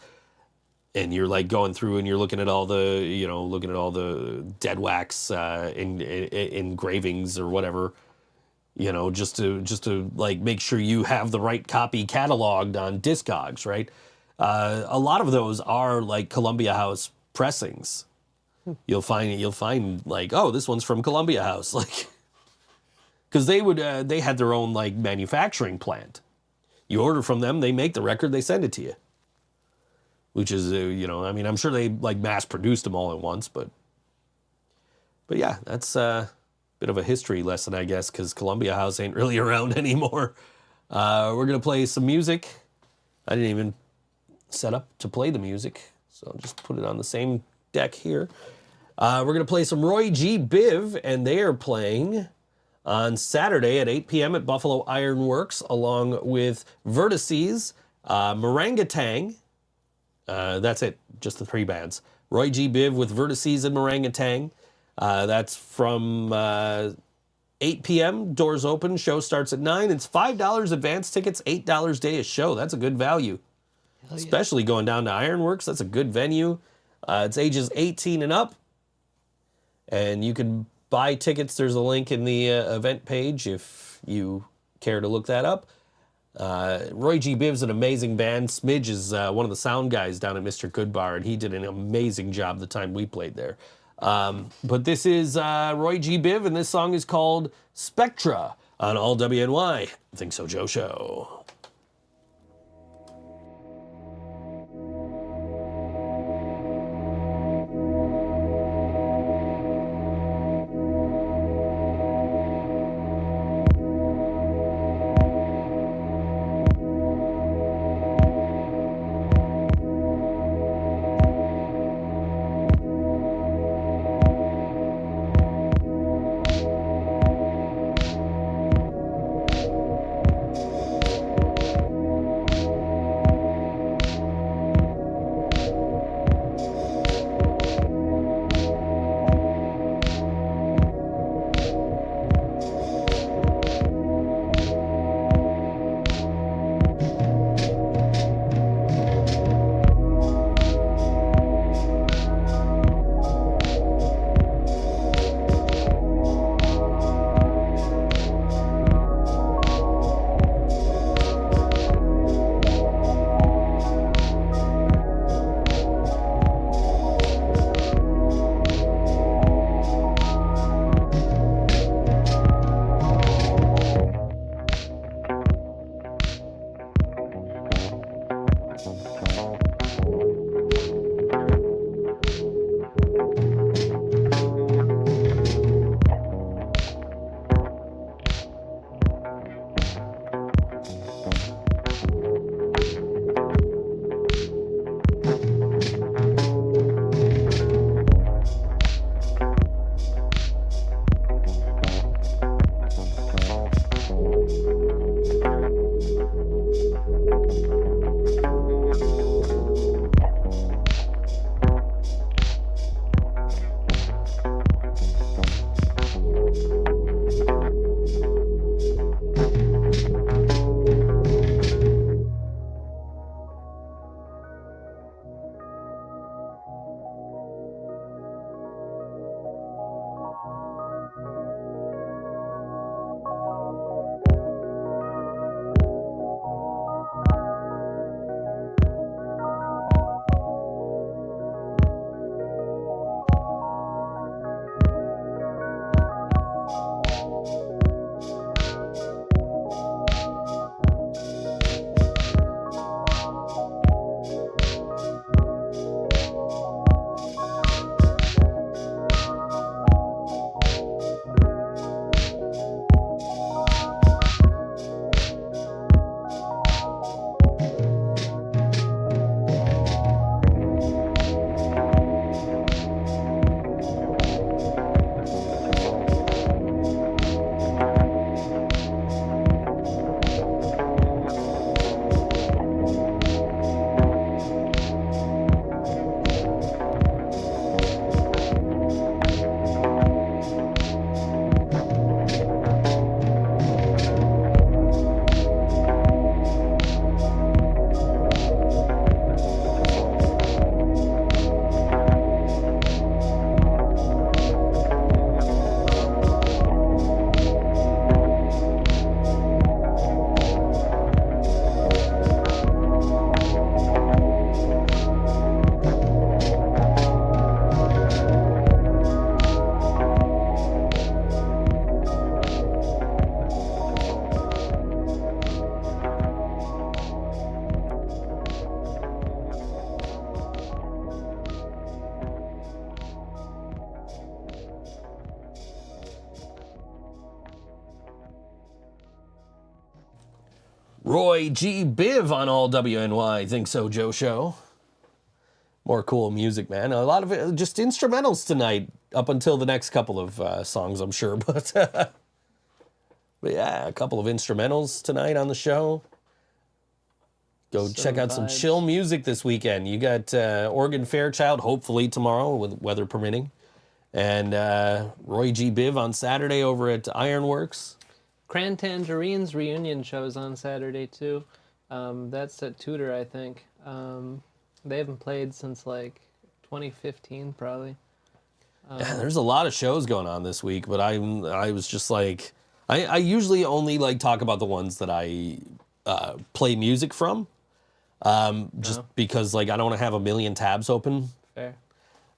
and you're like going through and you're looking at all the dead wax engravings or whatever, just to like make sure you have the right copy cataloged on Discogs, right? A lot of those are like Columbia House pressings. You'll find like, oh, this one's from Columbia House, like, because they had their own like manufacturing plant. You order from them, they make the record, they send it to you. Which is, I mean, I'm sure they like mass produced them all at once, but yeah, that's a bit of a history lesson, I guess, because Columbia House ain't really around anymore. We're gonna play some music. I didn't even set up to play the music, so I'll just put it on the same deck here. We're going to play some Roy G. Biv, and they are playing on Saturday at 8 p.m. at Buffalo Iron Works, along with Vertices, Morangatang. That's it, just the three bands. Roy G. Biv with Vertices and Morangatang. That's from 8 p.m. Doors open. Show starts at 9. It's $5 advance tickets, $8 day a show. That's a good value. Yeah. Especially going down to Ironworks. That's a good venue. It's ages 18 and up. And you can buy tickets. There's a link in the event page if you care to look that up. Roy G. Biv's an amazing band. Smidge is one of the sound guys down at Mr. Goodbar, and he did an amazing job the time we played there. But this is Roy G. Biv, and this song is called Spectra on All WNY. Think So Joe Show. Roy G Biv on all WNY Think So Joe show. More cool music, man. A lot of it just instrumentals tonight, up until the next couple of songs, I'm sure. But yeah, a couple of instrumentals tonight on the show. Go check out some chill music this weekend. You got Organ Fairchild, hopefully tomorrow, with weather permitting. And Roy G Biv on Saturday over at Ironworks. Cran Tangerine's reunion show's on Saturday, too. That's at Tudor, I think. They haven't played since, like, 2015, probably. Yeah, there's a lot of shows going on this week, but I was just like... I usually only, like, talk about the ones that I play music from. Because, like, I don't want to have a million tabs open. Fair.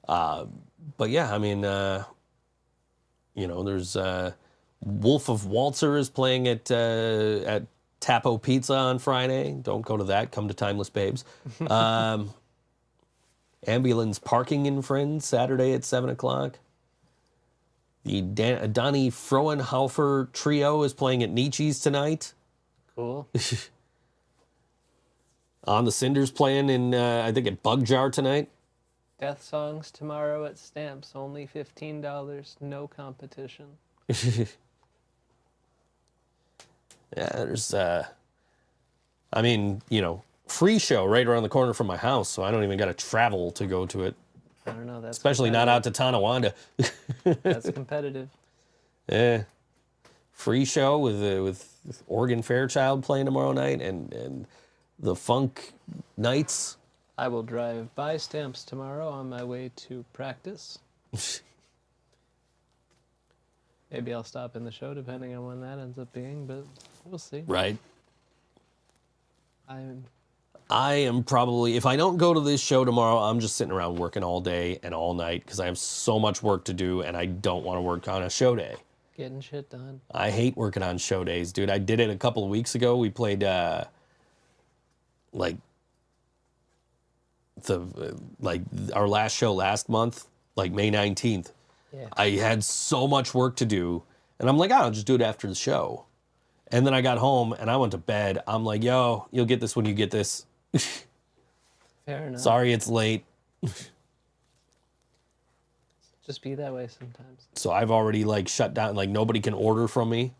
But, yeah, I mean, there's... Wolf of Walzer is playing at Tapo Pizza on Friday. Don't go to that. Come to Timeless Babes. Ambulance Parking and Friends Saturday at 7 o'clock. The Donnie Frohenhofer Trio is playing at Nietzsche's tonight. Cool. On the Cinders playing in, I think, at Bug Jar tonight. Death Songs tomorrow at Stamps. Only $15. No competition. Yeah, there's, free show right around the corner from my house, so I don't even got to travel to go to it. I don't know. That's especially not out to Tonawanda. That's competitive. Yeah, free show with Organ Fairchild playing tomorrow night and the Funk Nights. I will drive by Stamps tomorrow on my way to practice. Maybe I'll stop in the show depending on when that ends up being, but we'll see. Right. I am probably, if I don't go to this show tomorrow, I'm just sitting around working all day and all night because I have so much work to do and I don't want to work on a show day. Getting shit done. I hate working on show days, dude. I did it a couple of weeks ago. We played, our last show last month, like May 19th. Yeah. I had so much work to do, and I'm like, I'll just do it after the show. And then I got home, and I went to bed. I'm like, yo, you'll get this when you get this. Fair enough. Sorry it's late. Just be that way sometimes. So I've already, shut down. Nobody can order from me.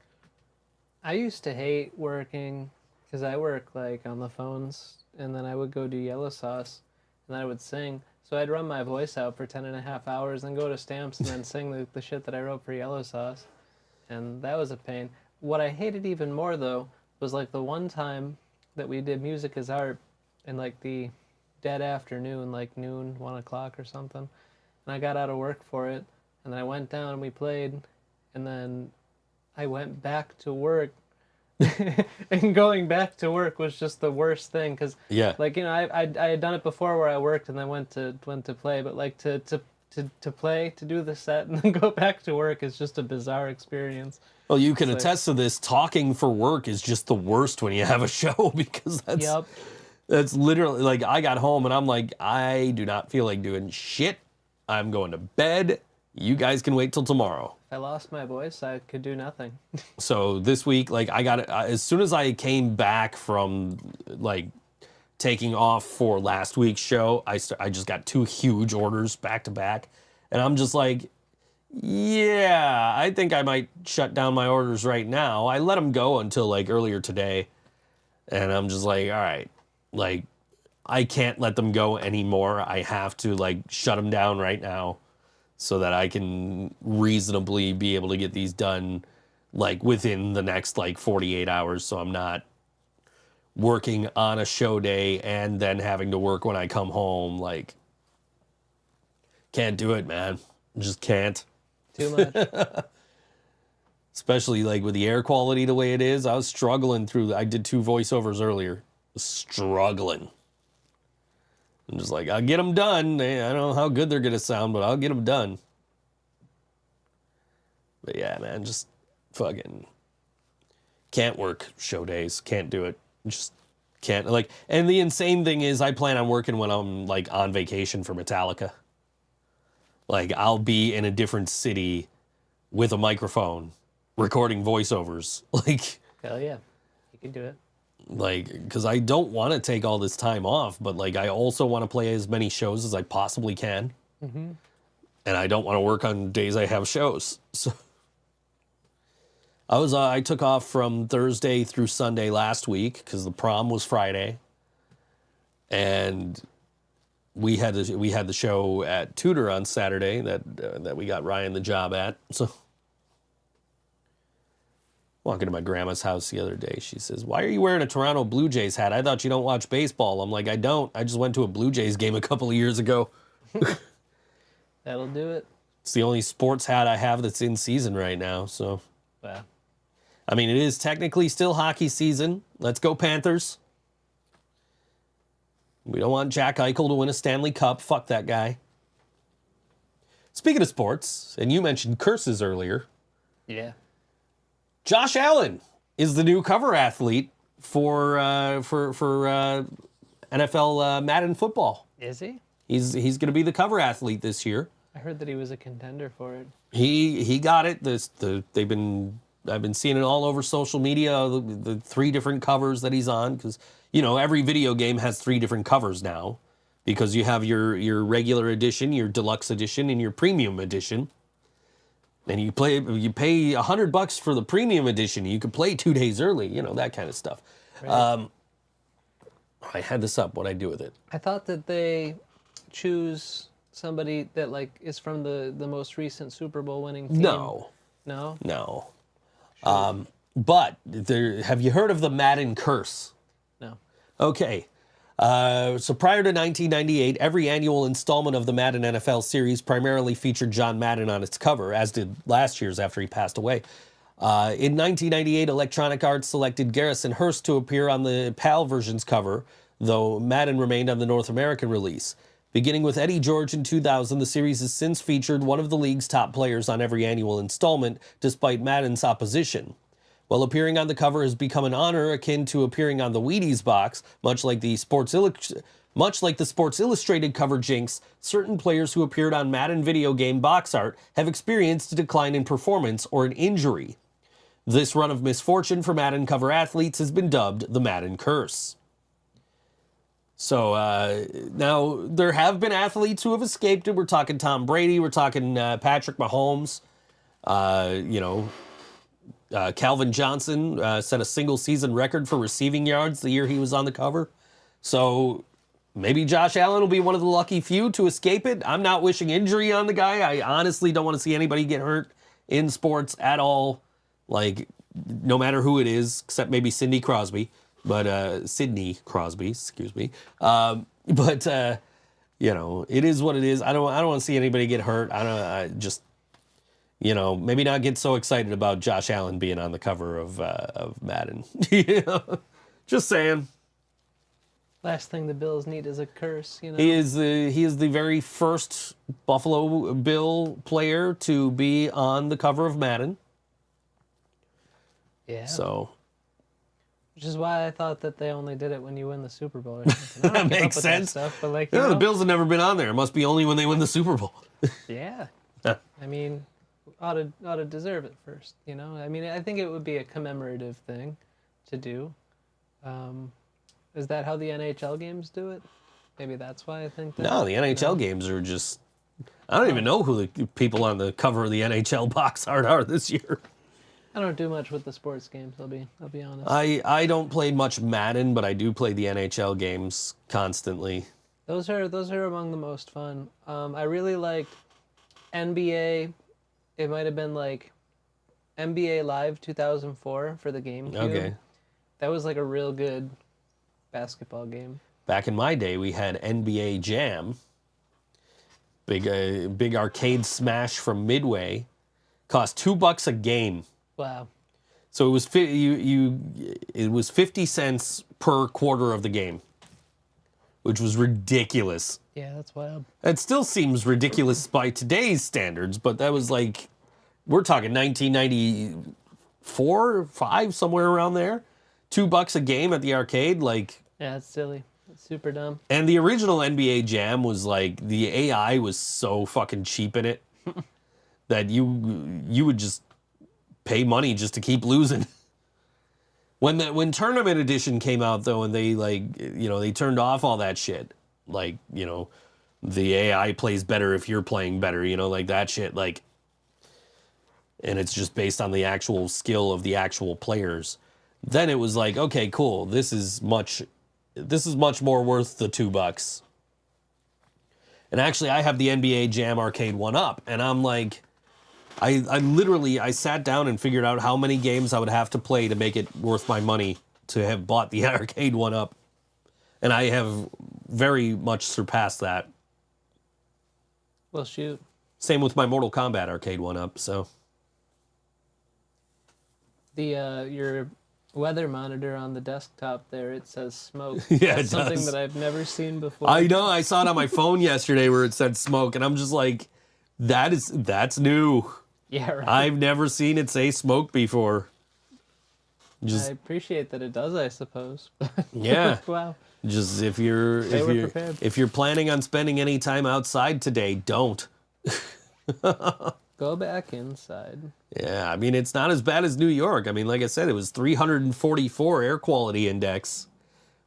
I used to hate working, because I work, on the phones, and then I would go do Yellow Sauce, and then I would sing. So I'd run my voice out for 10.5 hours, and go to Stamps, and then sing the shit that I wrote for Yellow Sauce. And that was a pain. What I hated even more, though, was, the one time that we did Music as Art in, the dead afternoon, noon, 1 o'clock or something. And I got out of work for it, and then I went down and we played, and then I went back to work. And going back to work was just the worst thing because, yeah, I had done it before where I worked and then went to play, but to play, to do the set and then go back to work is just a bizarre experience. Well, you can attest to this. Talking for work is just the worst when you have a show because that's literally I got home and I'm like, I do not feel like doing shit. I'm going to bed. You guys can wait till tomorrow. If I lost my voice, I could do nothing. So this week, I got it as soon as I came back from taking off for last week's show. I just got 2 huge orders back to back, and I'm just like, yeah, I think I might shut down my orders right now. I let them go until earlier today, and I'm just like, all right, I can't let them go anymore. I have to shut them down right now, so that I can reasonably be able to get these done within the next 48 hours, so I'm not working on a show day and then having to work when I come home. Can't do it, man. Just can't. Too much. Especially with the air quality the way it is. I was struggling through. I did 2 voiceovers earlier. Struggling. I'm just I'll get them done. I don't know how good they're going to sound, but I'll get them done. But yeah, man, just fucking can't work show days. Can't do it. Just can't. And the insane thing is I plan on working when I'm on vacation for Metallica. I'll be in a different city with a microphone recording voiceovers. Hell yeah. You can do it. Like, because I don't want to take all this time off, but like I also want to play as many shows as I possibly can. Mm-hmm. And I don't want to work on days I have shows. So I took off from Thursday through Sunday last week because the prom was Friday, and we had the show at Tudor on Saturday that we got Ryan the job at. So walking to my grandma's house the other day, she says, "Why are you wearing a Toronto Blue Jays hat? I thought you don't watch baseball." I'm like, "I don't. I just went to a Blue Jays game a couple of years ago." That'll do it. It's the only sports hat I have that's in season right now. So, Wow. I mean, it is technically still hockey season. Let's go Panthers. We don't want Jack Eichel to win a Stanley Cup. Fuck that guy. Speaking of sports, and you mentioned curses earlier, Yeah. Josh Allen is the new cover athlete for NFL Madden football. Is he? He's going to be the cover athlete this year. I heard that he was a contender for it. He got it. I've been seeing it all over social media. The 3 different covers that he's on, because every video game has 3 different covers now, because you have your regular edition, your deluxe edition, and your premium edition. And you pay $100 for the premium edition. You can play 2 days early. That kind of stuff. Right. I had this up. What'd I do with it? I thought that they choose somebody that is from the most recent Super Bowl winning team. No. No? But have you heard of the Madden curse? No. Okay. So prior to 1998, every annual installment of the Madden NFL series primarily featured John Madden on its cover, as did last year's after he passed away. In 1998, Electronic Arts selected Garrison Hearst to appear on the PAL version's cover, though Madden remained on the North American release. Beginning with Eddie George in 2000, the series has since featured one of the league's top players on every annual installment, despite Madden's opposition. While appearing on the cover has become an honor akin to appearing on the Wheaties box, much like the Sports Illustrated cover jinx, certain players who appeared on Madden video game box art have experienced a decline in performance or an injury. This run of misfortune for Madden cover athletes has been dubbed the Madden Curse. So now there have been athletes who have escaped it. We're talking Tom Brady. We're talking Patrick Mahomes. Calvin Johnson set a single season record for receiving yards the year he was on the cover. So maybe Josh Allen will be one of the lucky few to escape it. I'm not wishing injury on the guy. I honestly don't want to see anybody get hurt in sports at all. Like, no matter who it is, except maybe Sidney Crosby. Sidney Crosby, excuse me. It is what it is. I don't want to see anybody get hurt. Maybe not get so excited about Josh Allen being on the cover of Madden. Just saying. Last thing the Bills need is a curse, He is the very first Buffalo Bill player to be on the cover of Madden. Yeah. So. Which is why I thought that they only did it when you win the Super Bowl or something. That makes sense. That stuff, but the Bills have never been on there. It must be only when they win the Super Bowl. Yeah. I mean, ought to deserve it first, I mean, I think it would be a commemorative thing to do. Is that how the NHL games do it? Maybe that's why I think that. No, the NHL games are just... I don't even know who the people on the cover of the NHL box art are this year. I don't do much with the sports games, I'll be honest. I don't play much Madden, but I do play the NHL games constantly. Those are among the most fun. I really liked NBA. It might have been like NBA Live 2004 for the GameCube. Okay. That was like a real good basketball game. Back in my day, we had NBA Jam. Big arcade smash from Midway. Cost $2 a game. Wow. So it was it was 50 cents per quarter of the game, which was ridiculous. Yeah, that's wild. It still seems ridiculous by today's standards, but that was like, we're talking 1994, 5, somewhere around there. $2 a game at the arcade, like. Yeah, it's silly. It's super dumb. And the original NBA Jam was like, the AI was so fucking cheap in it that you would just pay money just to keep losing. When Tournament Edition came out though, and they they turned off all that shit, the AI plays better if you're playing better, like that shit, and it's just based on the actual skill of the actual players. Then it was like, okay, cool. This is much more worth the $2. And actually, I have the NBA Jam Arcade 1-up, and I'm like, I sat down and figured out how many games I would have to play to make it worth my money to have bought the Arcade 1-up. And I have very much surpassed that. Well, shoot. Same with my Mortal Kombat Arcade 1-up, so. Your weather monitor on the desktop there, it says smoke. Yeah, That's it something does. that I've never seen before. I know, I saw it on my phone yesterday where it said smoke, and I'm just like, that's new. Yeah, right. I've never seen it say smoke before. I appreciate that it does, I suppose. Yeah. Wow. Just if They were you're prepared. if you're planning on spending any time outside today, don't. Go back inside. Yeah, I mean, it's not as bad as New York. I mean, like I said, it was 344 air quality index,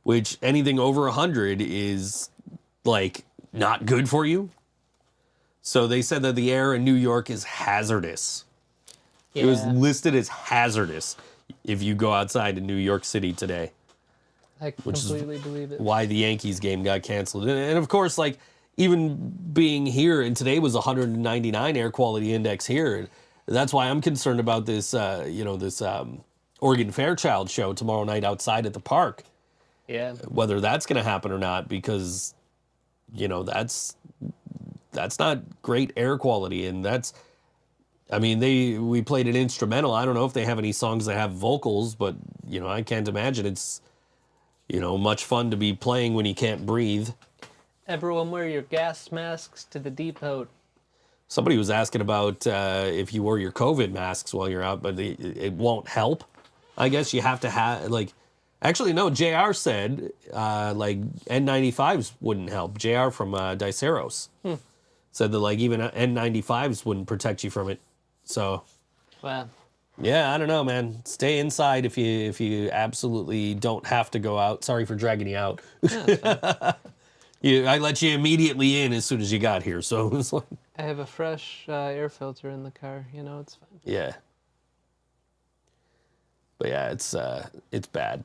which anything over 100 is not good for you. So they said that the air in New York is hazardous. Yeah. It was listed as hazardous if you go outside in New York City today. I completely believe it. Why the Yankees game got canceled. And of course, even being here, and today was 199 air quality index here. That's why I'm concerned about this, this Organ Fairchild show tomorrow night outside at the park. Yeah. Whether that's going to happen or not, because, that's not great air quality. And we played an instrumental. I don't know if they have any songs that have vocals, but, I can't imagine it's, much fun to be playing when you can't breathe. Everyone wear your gas masks to the depot. Somebody was asking about if you wore your COVID masks while you're out, but it won't help. I guess you have to have, actually, no, JR said, N95s wouldn't help. JR from Diceros said that, even N95s wouldn't protect you from it. So, Wow. yeah, I don't know, man. Stay inside if you absolutely don't have to go out. Sorry for dragging you out. I let you immediately in as soon as you got here, so it's like, I have a fresh air filter in the car. It's fine. yeah. But yeah, it's bad.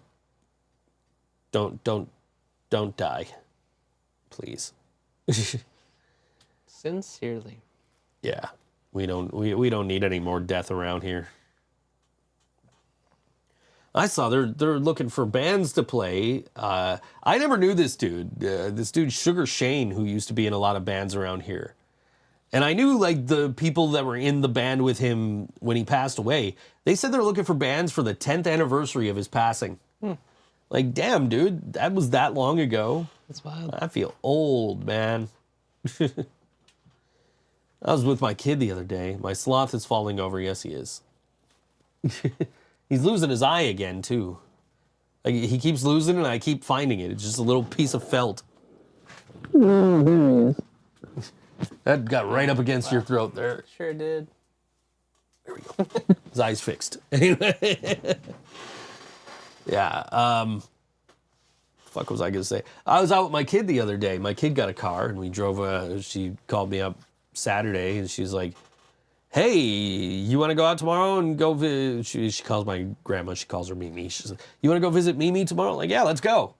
Don't die, please. Sincerely. Yeah, we don't need any more death around here. I saw they're looking for bands to play. I never knew this dude. This dude Sugar Shane, who used to be in a lot of bands around here, and I knew the people that were in the band with him when he passed away. They said they're looking for bands for the 10th anniversary of his passing. Damn, dude, that was that long ago. That's wild. I feel old, man. I was with my kid the other day. My sloth is falling over. Yes, he is. He's losing his eye again, too. He keeps losing it, and I keep finding it. It's just a little piece of felt. Oh, there he is. That got right up against your throat there. Sure did. There we go. His eye's fixed. Anyway. Yeah. Fuck was I going to say? I was out with my kid the other day. My kid got a car, and we drove. She called me up Saturday, and she's like, hey, you want to go out tomorrow and go visit? She calls my grandma, she calls her Mimi. She says, you want to go visit Mimi tomorrow? I'm like, yeah, let's go.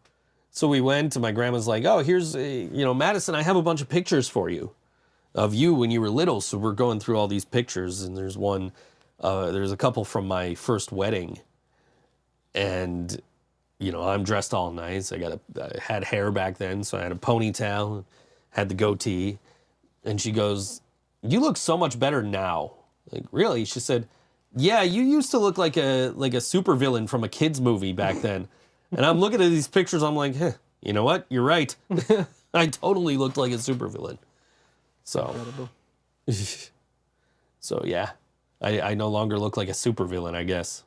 So we went, and my grandma's like, oh, here's, Madison, I have a bunch of pictures for you of you when you were little. So we're going through all these pictures, and there's a couple from my first wedding. And, I'm dressed all nice. I had hair back then, so I had a ponytail, had the goatee. And she goes, you look so much better now. Like, really? She said, yeah, you used to look like a supervillain from a kid's movie back then. And I'm looking at these pictures, I'm like, you know what? You're right. I totally looked like a supervillain. So, Incredible. so yeah, I no longer look like a supervillain, I guess.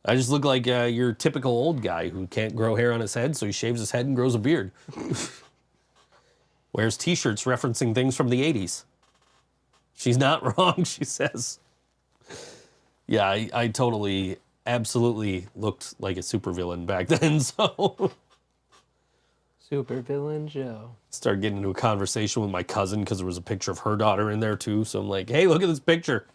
I just look like your typical old guy who can't grow hair on his head, so he shaves his head and grows a beard. Wears t-shirts referencing things from the 80s. She's not wrong, she says. Yeah, I totally absolutely looked like a supervillain back then. So Supervillain Joe. started getting into a conversation with my cousin because there was a picture of her daughter in there too. So I'm like, hey, look at this picture.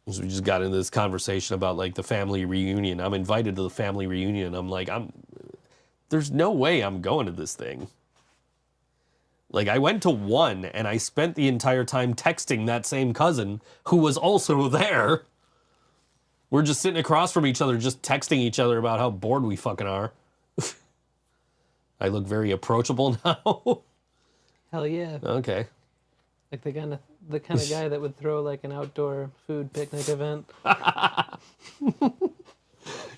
So we just got into this conversation about like the family reunion. I'm invited to the family reunion. I'm like, there's no way I'm going to this thing. Like, I went to one and I spent the entire time texting that same cousin who was also there. We're just sitting across from each other, just texting each other about how bored we fucking are. I look very approachable now. Hell yeah. Okay. Like the kind of guy that would throw like an outdoor food picnic event.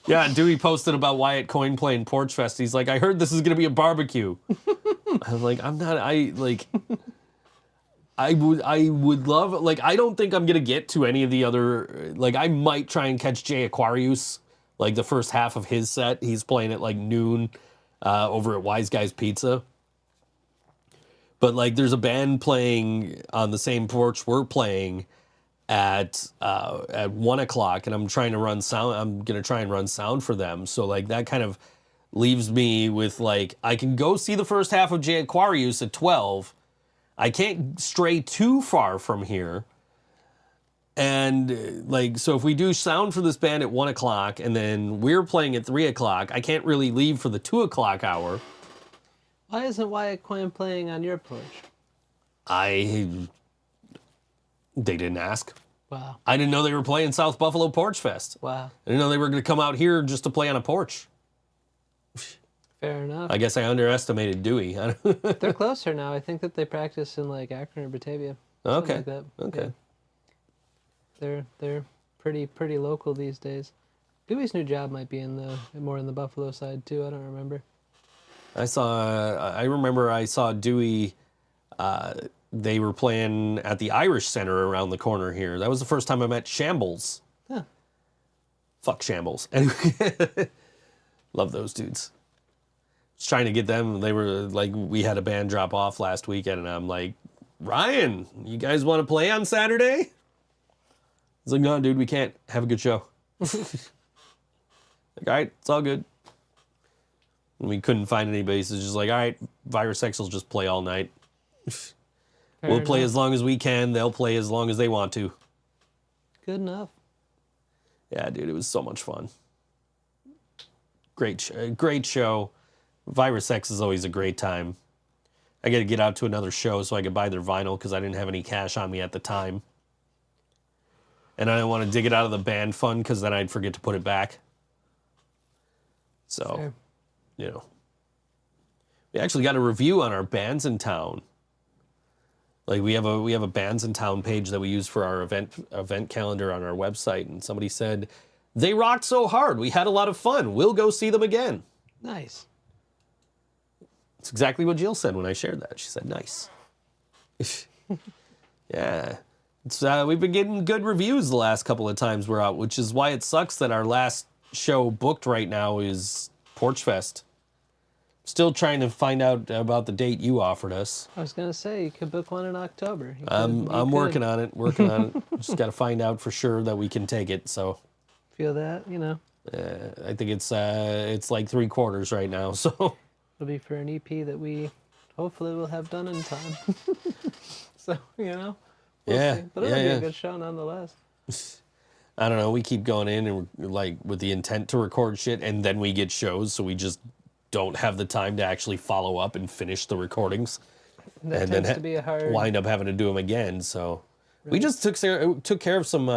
Yeah, Dewey posted about Wyatt Coyne playing Porch Fest. He's like, I heard this is going to be a barbecue. I'm like, I would love, like, I don't think I'm going to get to any of the other, like, I might try and catch Jay Aquarius, like, the first half of his set. He's playing at, like, noon over at Wise Guys Pizza. But, like, there's a band playing on the same porch we're playing at 1 o'clock, and I'm trying to run sound. I'm going to try and run sound for them. So, like, that kind of leaves me with, like, I can go see the first half of Jay Aquarius at 12. I can't stray too far from here. And, like, so if we do sound for this band at 1 o'clock, and then we're playing at 3 o'clock, I can't really leave for the 2 o'clock hour. Why isn't Wyatt Coyne playing on your porch? They didn't ask. Wow. I didn't know they were playing South Buffalo Porch Fest. Wow. I didn't know they were going to come out here just to play on a porch. Fair enough. I guess I underestimated Dewey. They're closer now. I think that they practice in like Akron or Batavia. Okay. Like that. Okay. Yeah. They're pretty local these days. Dewey's new job might be more in the Buffalo side too. I don't remember. I remember I saw Dewey, they were playing at the Irish Center around the corner here. That was the first time I met Shambles. Huh. Fuck Shambles. Anyway, love those dudes. Just trying to get them. They were like, we had a band drop off last weekend, and I'm like, Ryan, you guys want to play on Saturday? He's like, no, dude, we can't. Have a good show. Like, all right, it's all good. And we couldn't find anybody, so it's just like, all right, Virus X will just play all night. We'll play as long as we can. They'll play as long as they want to. Good enough. Yeah, dude, it was so much fun. Great show. Virus X is always a great time. I got to get out to another show so I could buy their vinyl because I didn't have any cash on me at the time. And I didn't want to dig it out of the band fund because then I'd forget to put it back. So, Fair. you know. We actually got a review on our Bands in Town. Like, we have a Bands in Town page that we use for our event calendar on our website, and somebody said, they rocked so hard. We had a lot of fun. We'll go see them again. Nice. It's exactly what Jill said when I shared that. She said, nice. Yeah. It's, we've been getting good reviews the last couple of times we're out, which is why it sucks that our last show booked right now is Porch Fest. Still trying to find out about the date you offered us. I was gonna say you could book one in October. I'm working on it. Just got to find out for sure that we can take it. So Feel that, you know. I think it's like 3/4 right now. So It'll be for an EP that we hopefully will have done in time. So, you know. yeah, see. But it'll be a good show nonetheless. I don't know. We keep going in and we're, like, with the intent to record shit, and then we get shows, so we just don't have the time to actually follow up and finish the recordings. That and tends then to be a hard. wind up having to do them again. So we just took care of some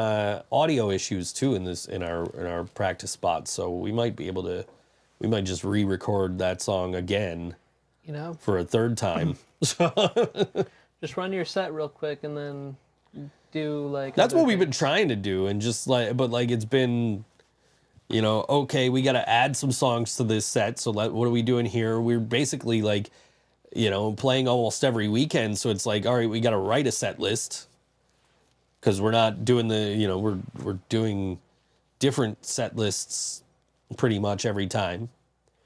audio issues too in our practice spots. So we might just re-record that song again. You know. For a third time. Just run your set real quick and then do like. That's what we've been trying to do, and just like, but like it's been, you know, okay, we got to add some songs to this set. So what are we doing here? We're basically like, you know, playing almost every weekend. So it's like, all right, we got to write a set list because we're not doing we're doing different set lists pretty much every time.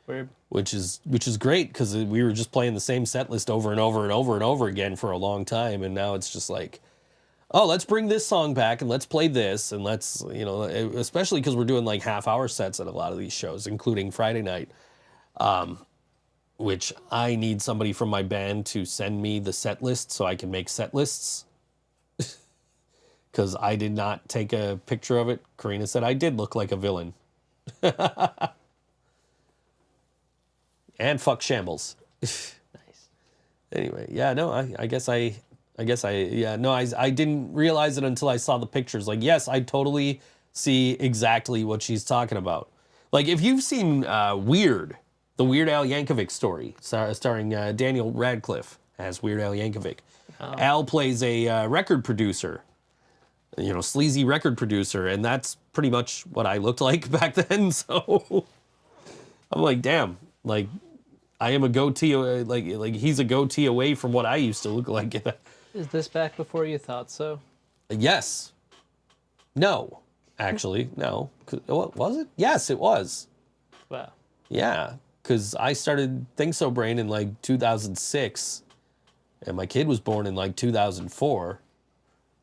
Weird. Which is great because we were just playing the same set list over and over and over and over again for a long time, and now it's just like, oh, let's bring this song back and let's play this and let's, especially because we're doing like half-hour sets at a lot of these shows, including Friday night, which I need somebody from my band to send me the set list so I can make set lists. Because I did not take a picture of it. Karina said I did look like a villain. And fuck shambles. Nice. Anyway, yeah, no, I didn't realize it until I saw the pictures. Like, yes, I totally see exactly what she's talking about. Like, if you've seen Weird, the Weird Al Yankovic story, starring Daniel Radcliffe as Weird Al Yankovic. Oh. Al plays a record producer, sleazy record producer, and that's pretty much what I looked like back then. So I'm like, damn, like I am a goatee, like he's a goatee away from what I used to look like. Is this back before you thought so? Yes. No, actually, no. Was it? Yes, it was. Wow. Yeah, because I started ThinkSo Brain in like 2006, and my kid was born in like 2004.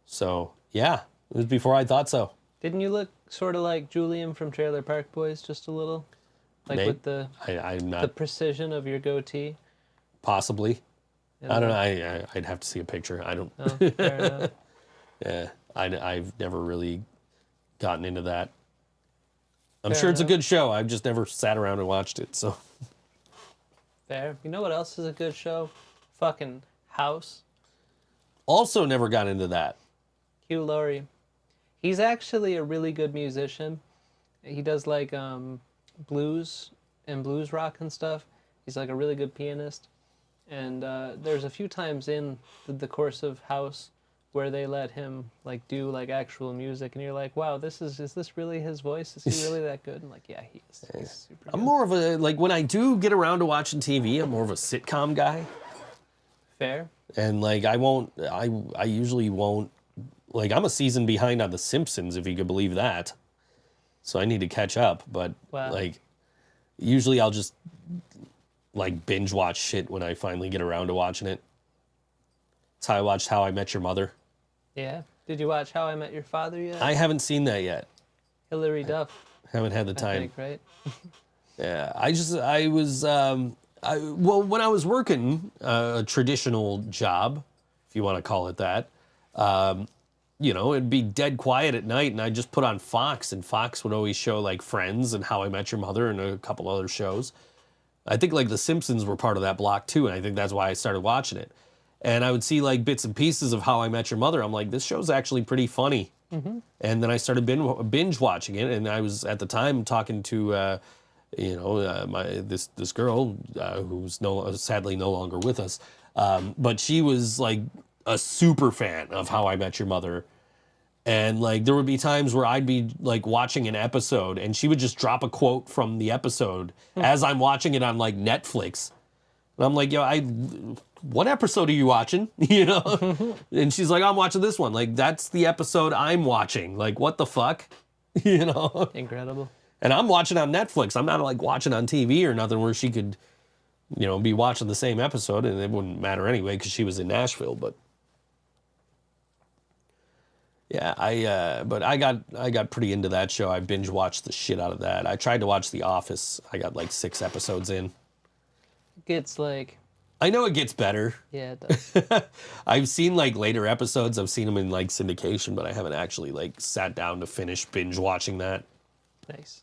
So yeah, it was before I thought so. Didn't you look sort of like Julian from Trailer Park Boys, just a little? Like Maybe. With the I'm not the precision of your goatee? Possibly. I don't know. I'd have to see a picture. I don't. Oh, fair enough. Yeah, I've never really gotten into that. I'm Fair sure it's a enough. good show. I've just never sat around and watched it. So Fair. You know what else is a good show? Fucking House. also never got into that. Hugh Laurie. He's actually a really good musician. He does like blues and blues rock and stuff. He's like a really good pianist. And there's a few times in the course of House where they let him like do like actual music, and you're like, wow, is this really his voice? Is he really that good? And like, yeah, he is. He's super I'm good. more of a, like, when I do get around to watching TV, I'm more of a sitcom guy. Fair. And like I usually won't, like, I'm a season behind on The Simpsons, if you could believe that. So I need to catch up, but Wow. like usually I'll just like binge watch shit when I finally get around to watching it. That's how I watched How I Met Your Mother. Yeah. Did you watch How I Met Your Father yet? I haven't seen that yet. Hilary Duff, Haven't had the I time. think, right? Yeah, well, when I was working a traditional job, if you want to call it that, it'd be dead quiet at night, and I'd just put on Fox, and Fox would always show like Friends and How I Met Your Mother and a couple other shows. I think like The Simpsons were part of that block too, and I think that's why I started watching it. And I would see like bits and pieces of How I Met Your Mother. I'm like, this show's actually pretty funny. Mm-hmm. And then I started binge watching it, and I was at the time talking to this girl who's sadly no longer with us, but she was like a super fan of How I Met Your Mother. And like there would be times where I'd be like watching an episode, and she would just drop a quote from the episode as I'm watching it on like Netflix. And I'm like, what episode are you watching? And she's like, I'm watching this one. Like, that's the episode I'm watching. Like, what the fuck? Incredible. And I'm watching on Netflix. I'm not like watching on TV or nothing where she could, be watching the same episode, and it wouldn't matter anyway because she was in Nashville. But yeah, I got pretty into that show. I binge watched the shit out of that. I tried to watch The Office. I got like 6 episodes in. Gets like, I know it gets better. yeah, it does. I've seen like later episodes. I've seen them in like syndication, but I haven't actually like sat down to finish binge watching that. Nice.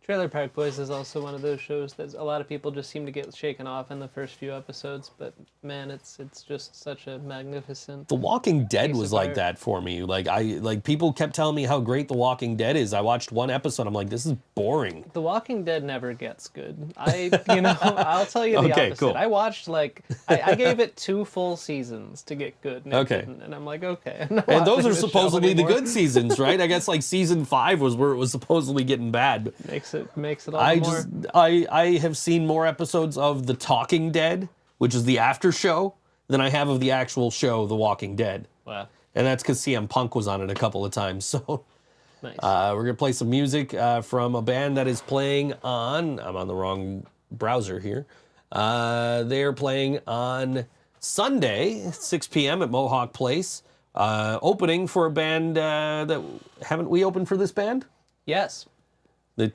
Trailer Park Boys is also one of those shows that a lot of people just seem to get shaken off in the first few episodes, but man, it's just such a magnificent. The Walking Dead piece was of like art. that for me. Like people kept telling me how great The Walking Dead is. I watched one episode. I'm like, this is boring. The Walking Dead never gets good. I'll tell you the Okay, opposite. cool. I watched I gave it 2 full seasons to get good. And it Okay. didn't, and I'm like, okay. I'm not And those watching are this show supposedly the anymore. good seasons, right? I guess like season 5 was where it was supposedly getting bad. Makes it all more. I have seen more episodes of The Talking Dead, which is the after show, than I have of the actual show, The Walking Dead. Wow. And that's because CM Punk was on it a couple of times. So Nice. we're going to play some music from a band that is playing on, I'm on the wrong browser here. They're playing on Sunday, 6 p.m. at Mohawk Place, opening for a band that haven't we opened for this band? Yes. The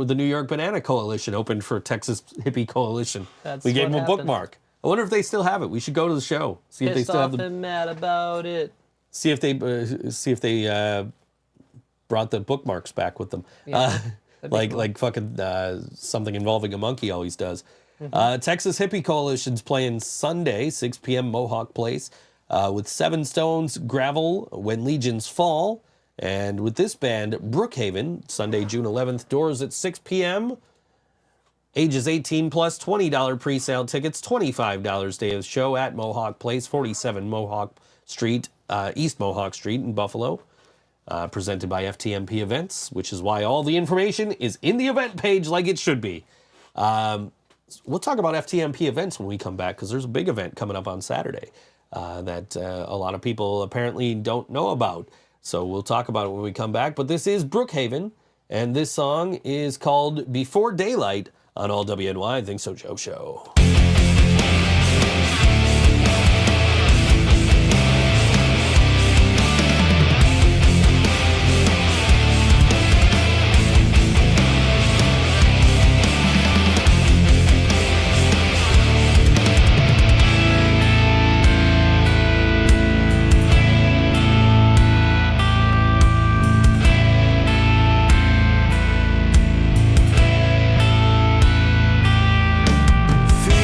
the New York Banana Coalition opened for Texas Hippie Coalition. That's we gave what them a happened. bookmark. I wonder if they still have it. We should go to the show. See if they Pissed still off have the. and mad about it. See if they brought the bookmarks back with them. Yeah, Like fucking something involving a monkey always does. Texas Hippie Coalition's playing Sunday, 6 p.m. Mohawk Place, with Seven Stones, Gravel, When Legions Fall, and with this band, Brookhaven, Sunday, June 11th, doors at 6 p.m. Ages 18 plus, $20 pre-sale tickets, $25 day of show at Mohawk Place, 47 Mohawk Street, East Mohawk Street in Buffalo. Presented by FTMP Events, which is why all the information is in the event page like it should be. We'll talk about FTMP Events when we come back, because there's a big event coming up on Saturday that a lot of people apparently don't know about. So we'll talk about it when we come back. But this is Brookhaven, and this song is called Before Daylight on All WNY ThinkSoJoE Show. Feel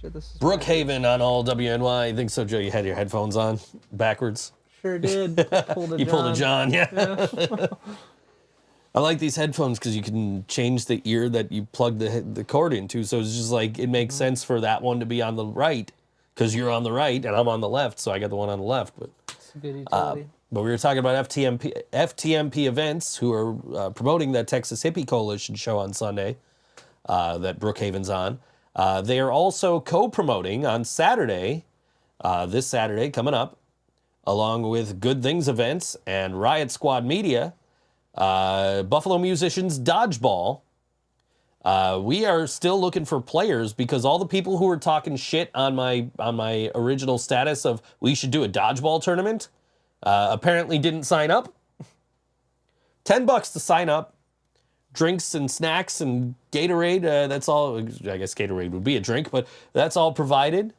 sure this is Brookhaven on all WNY. I think so, Joe. You had your headphones on backwards. Sure did. Pulled a You pulled a John, yeah. Yeah. I like these headphones because you can change the ear that you plug the cord into. So it's just like it makes sense for that one to be on the right because you're on the right and I'm on the left. So I got the one on the left. But It's a good utility. But we were talking about FTMP events who are promoting that Texas Hippie Coalition show on Sunday that Brookhaven's on. They are also co-promoting on Saturday, this Saturday coming up, along with Good Things Events and Riot Squad Media, Buffalo Musicians Dodgeball. We are still looking for players because all the people who were talking shit on my original status of we should do a dodgeball tournament apparently didn't sign up. $10 to sign up. Drinks and snacks and Gatorade. That's all. I guess Gatorade would be a drink, but that's all provided.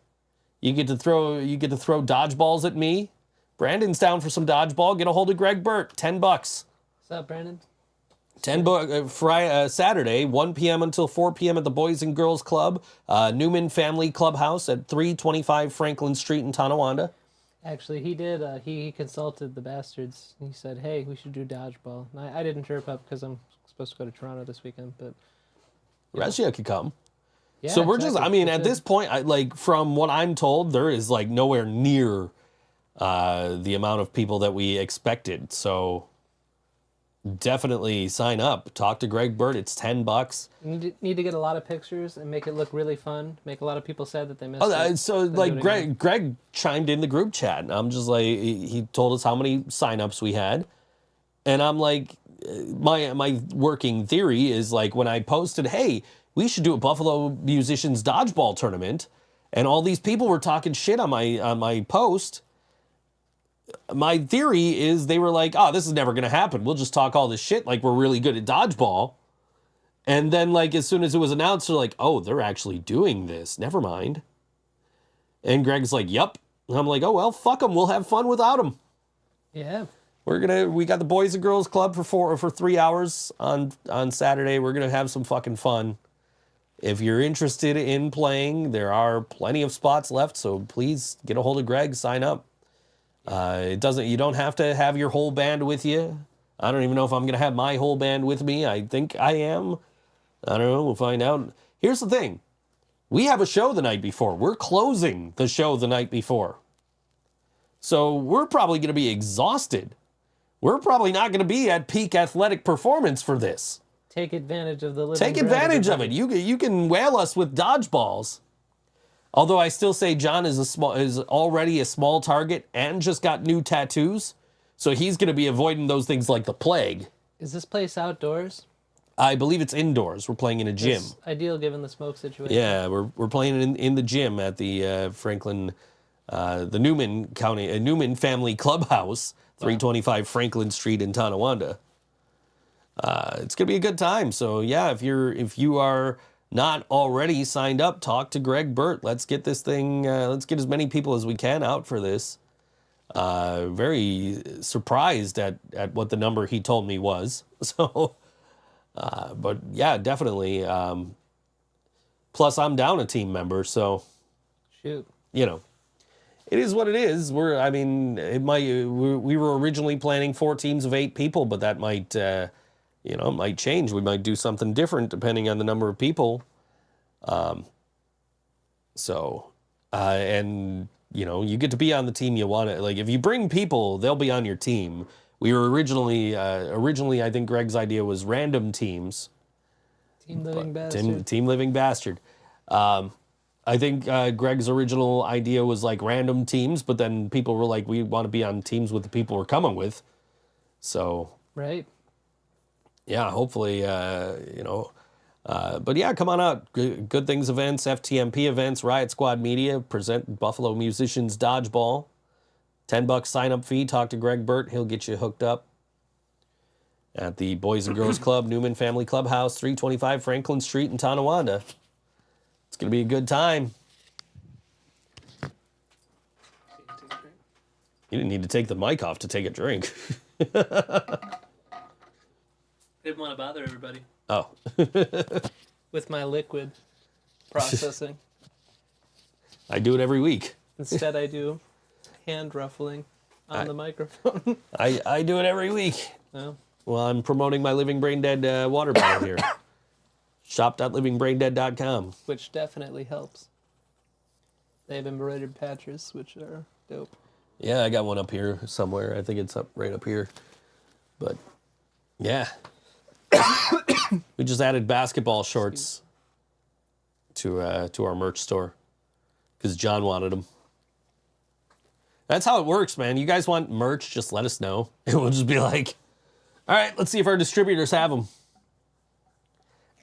You get to throw dodgeballs at me. Brandon's down for some dodgeball. Get a hold of Greg Burt. $10. What's up, Brandon? $10 Saturday, 1 p.m. until 4 p.m. at the Boys and Girls Club, Newman Family Clubhouse at 325 Franklin Street in Tonawanda. Actually, he did. He consulted the bastards. He said, "Hey, we should do dodgeball." And I didn't chirp up because I'm supposed to go to Toronto this weekend, but The rest of you could come. yeah. So we're just, I exactly. mean, at this point, from what I'm told, there is like nowhere near the amount of people that we expected. So definitely sign up. Talk to Greg Burt. It's $10. You need to get a lot of pictures and make it look really fun. Make a lot of people sad that they missed Oh, it. so Then like do it again. Greg chimed in the group chat, and I'm just like, he told us how many signups we had, and I'm like, my working theory is like when I posted, hey, we should do a Buffalo Musicians dodgeball tournament, and all these people were talking shit on my post. My theory is they were like, oh, this is never gonna happen. We'll just talk all this shit like we're really good at dodgeball. And then, like, as soon as it was announced, they're like, oh, they're actually doing this. Never mind. And Greg's like, yup. And I'm like, oh, well, fuck them. We'll have fun without them. Yeah. We got the Boys and Girls Club for 3 hours on Saturday. We're going to have some fucking fun. If you're interested in playing, there are plenty of spots left. So please get a hold of Greg, sign up. You don't have to have your whole band with you. I don't even know if I'm going to have my whole band with me. I think I am. I don't know. We'll find out. Here's the thing. We have a show the night before. We're closing the show the night before. So we're probably going to be exhausted. We're probably not going to be at peak athletic performance for this. Take advantage of the living Take bread, advantage of it. everybody. You can whale us with dodgeballs. Although I still say John is already a small target and just got new tattoos. So he's going to be avoiding those things like the plague. Is this place outdoors? I believe it's indoors. We're playing in a gym. It's ideal given the smoke situation. Yeah, we're playing in the gym at the Franklin, the Newman Family Clubhouse, 325 Franklin Street in Tonawanda. It's gonna be a good time. So yeah, if you are not already signed up, talk to Greg Burt. Let's get this thing. Let's get as many people as we can out for this. Very surprised at what the number he told me was. So. But yeah, definitely. Plus, I'm down a team member, so Shoot. it is what it is. We were originally planning 4 teams of 8 people, but that might, it might change. We might do something different depending on the number of people. And you get to be on the team you want to. Like, if you bring people, they'll be on your team. We were originally, I think Greg's idea was random teams. Team Living Bastard. Team Living Bastard. I think Greg's original idea was like random teams, but then people were like, we want to be on teams with the people we're coming with. So, Right. yeah, hopefully, but yeah, come on out. Good Things events, FTMP events, Riot Squad Media, present Buffalo Musicians Dodgeball. $10 sign-up fee. Talk to Greg Burt. He'll get you hooked up at the Boys and Girls Club, Newman Family Clubhouse, 325 Franklin Street in Tonawanda. It's going to be a good time. You didn't need to take the mic off to take a drink. Didn't want to bother everybody Oh. with my liquid processing. I do it every week. Instead, I do hand ruffling on the microphone. I do it every week. Oh. Well, I'm promoting my Living Brain Dead water bottle here. Shop.livingbraindead.com. Which definitely helps. They have embroidered patches, which are dope. Yeah, I got one up here somewhere. I think it's up right up here. But yeah. We just added basketball shorts to our merch store because John wanted them. That's how it works, man. You guys want merch, just let us know. And we'll just be like, all right, let's see if our distributors have them.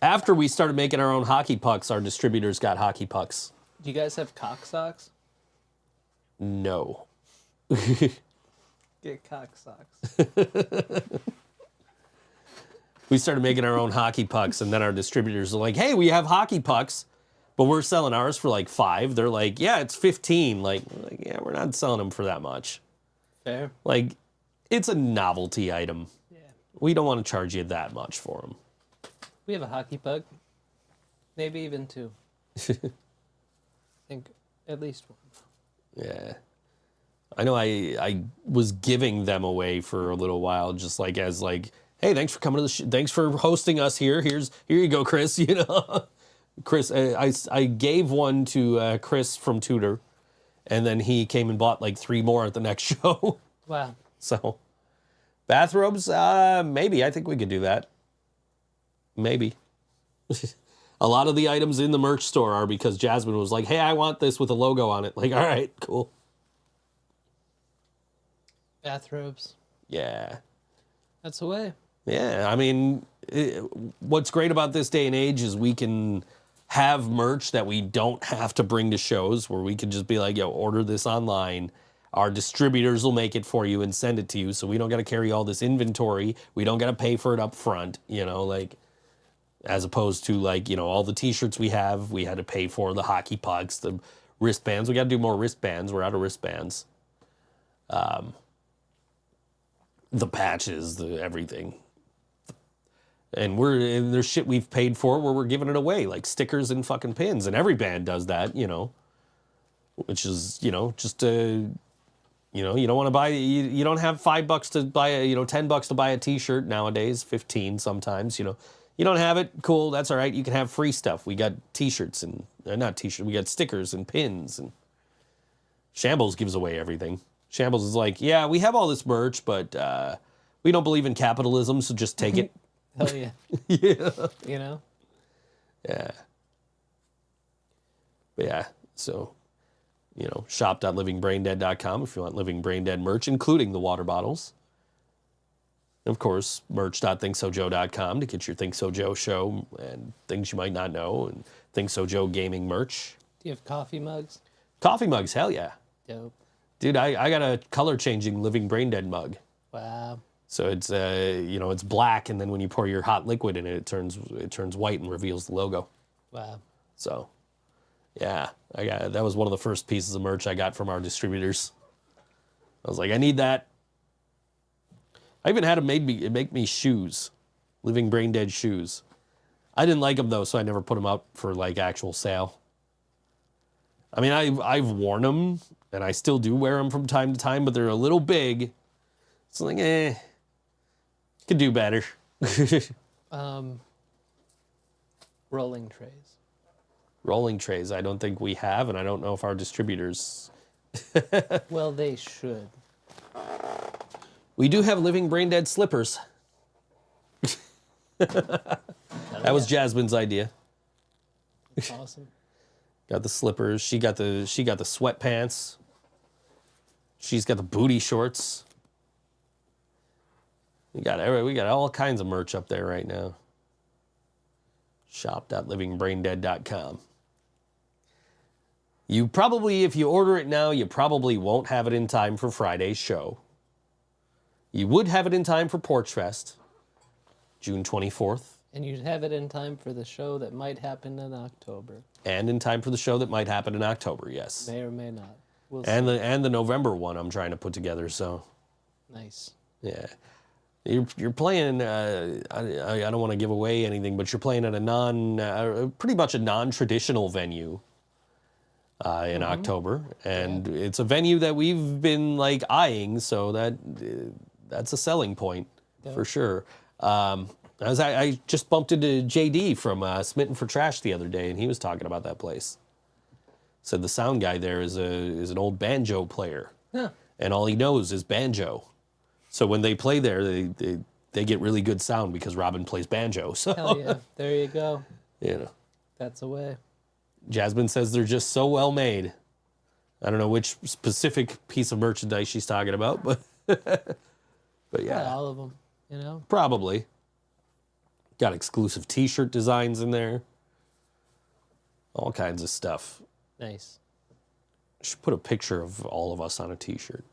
After we started making our own hockey pucks, our distributors got hockey pucks. Do you guys have cock socks? No. Get cock socks. We started making our own hockey pucks, and then our distributors are like, hey, we have hockey pucks, but we're selling ours for like $5. They're like, yeah, it's $15. Like, yeah, we're not selling them for that much. Fair. Like, it's a novelty item. Yeah. We don't want to charge you that much for them. We have a hockey puck. Maybe even 2. I think at least 1. Yeah. I know I was giving them away for a little while, just like as like, hey, thanks for coming to the thanks for hosting us here. Here you go, Chris. You know, Chris. I gave one to Chris from Tudor, and then he came and bought like 3 more at the next show. Wow. So, bathrobes, maybe. I think we could do that. Maybe. A lot of the items in the merch store are because Jasmine was like, hey, I want this with a logo on it. Like, all right, cool. Bathrobes. Yeah. That's the way. Yeah, I mean, what's great about this day and age is we can have merch that we don't have to bring to shows, where we can just be like, yo, order this online. Our distributors will make it for you and send it to you, so we don't got to carry all this inventory. We don't got to pay for it up front, you know, like, as opposed to like, you know, all the t-shirts we had to pay for, the hockey pucks, the wristbands. We got to do more wristbands. We're out of wristbands. The patches, the everything. And there's shit we've paid for where we're giving it away, like stickers and fucking pins. And every band does that, you know, which is, you know, just, you know, you don't want to buy, you don't have $5 to buy $10 to buy a t-shirt nowadays, 15 sometimes, you know. You don't have it, cool, that's all right. You can have free stuff. We got t-shirts and, not t-shirts, we got stickers and pins. And Shambles gives away everything. Shambles is like, yeah, we have all this merch, but we don't believe in capitalism, so just take it. Hell yeah. Yeah. You know? Yeah. But yeah, so, you know, shop.livingbraindead.com if you want Living Brain Dead merch, including the water bottles. And of course, merch.ThinkSoJoE.com to get your ThinkSoJoE show and things you might not know, and ThinkSoJoE gaming merch. Do you have coffee mugs? Coffee mugs, hell yeah. Dope. Dude, I got a color-changing Living Brain Dead mug. Wow. So it's you know, it's black, and then when you pour your hot liquid in it, it turns white and reveals the logo. Wow. So, yeah, that was one of the first pieces of merch I got from our distributors. I was like, I need that. I even had them make me shoes, Living Brain Dead shoes. I didn't like them though, so I never put them out for like actual sale. I mean, I've worn them, and I still do wear them from time to time, but they're a little big. It's like, could do better. Rolling trays. Rolling trays, I don't think we have, and I don't know if our distributors. Well, they should. We do have Living Brain Dead slippers. That was Jasmine's idea. That's awesome. Got the slippers. She got the sweatpants. She's got the booty shorts. We got all kinds of merch up there right now. Shop.livingbraindead.com. You probably, if you order it now, you probably won't have it in time for Friday's show. You would have it in time for Porch Fest, June 24th. And you'd have it in time for the show that might happen in October. And in time for the show that might happen in October, yes. May or may not. We'll see. And the November one I'm trying to put together, so. Nice. Yeah. You're playing, I don't want to give away anything, but you're playing at a pretty much a non-traditional venue. in October, and it's a venue that we've been like eyeing, so that's a selling point for sure. I just bumped into JD from Smitten for Trash the other day, and he was talking about that place. Said the sound guy there is an old banjo player, and all he knows is banjo. So when they play there, they get really good sound because Robin plays banjo. So Hell yeah, there you go. you know, That's a way. Jasmine says they're just so well made. I don't know which specific piece of merchandise she's talking about, but yeah, all of them. You know, probably. Got exclusive T-shirt designs in there. All kinds of stuff. nice. Should put a picture of all of us on a T-shirt.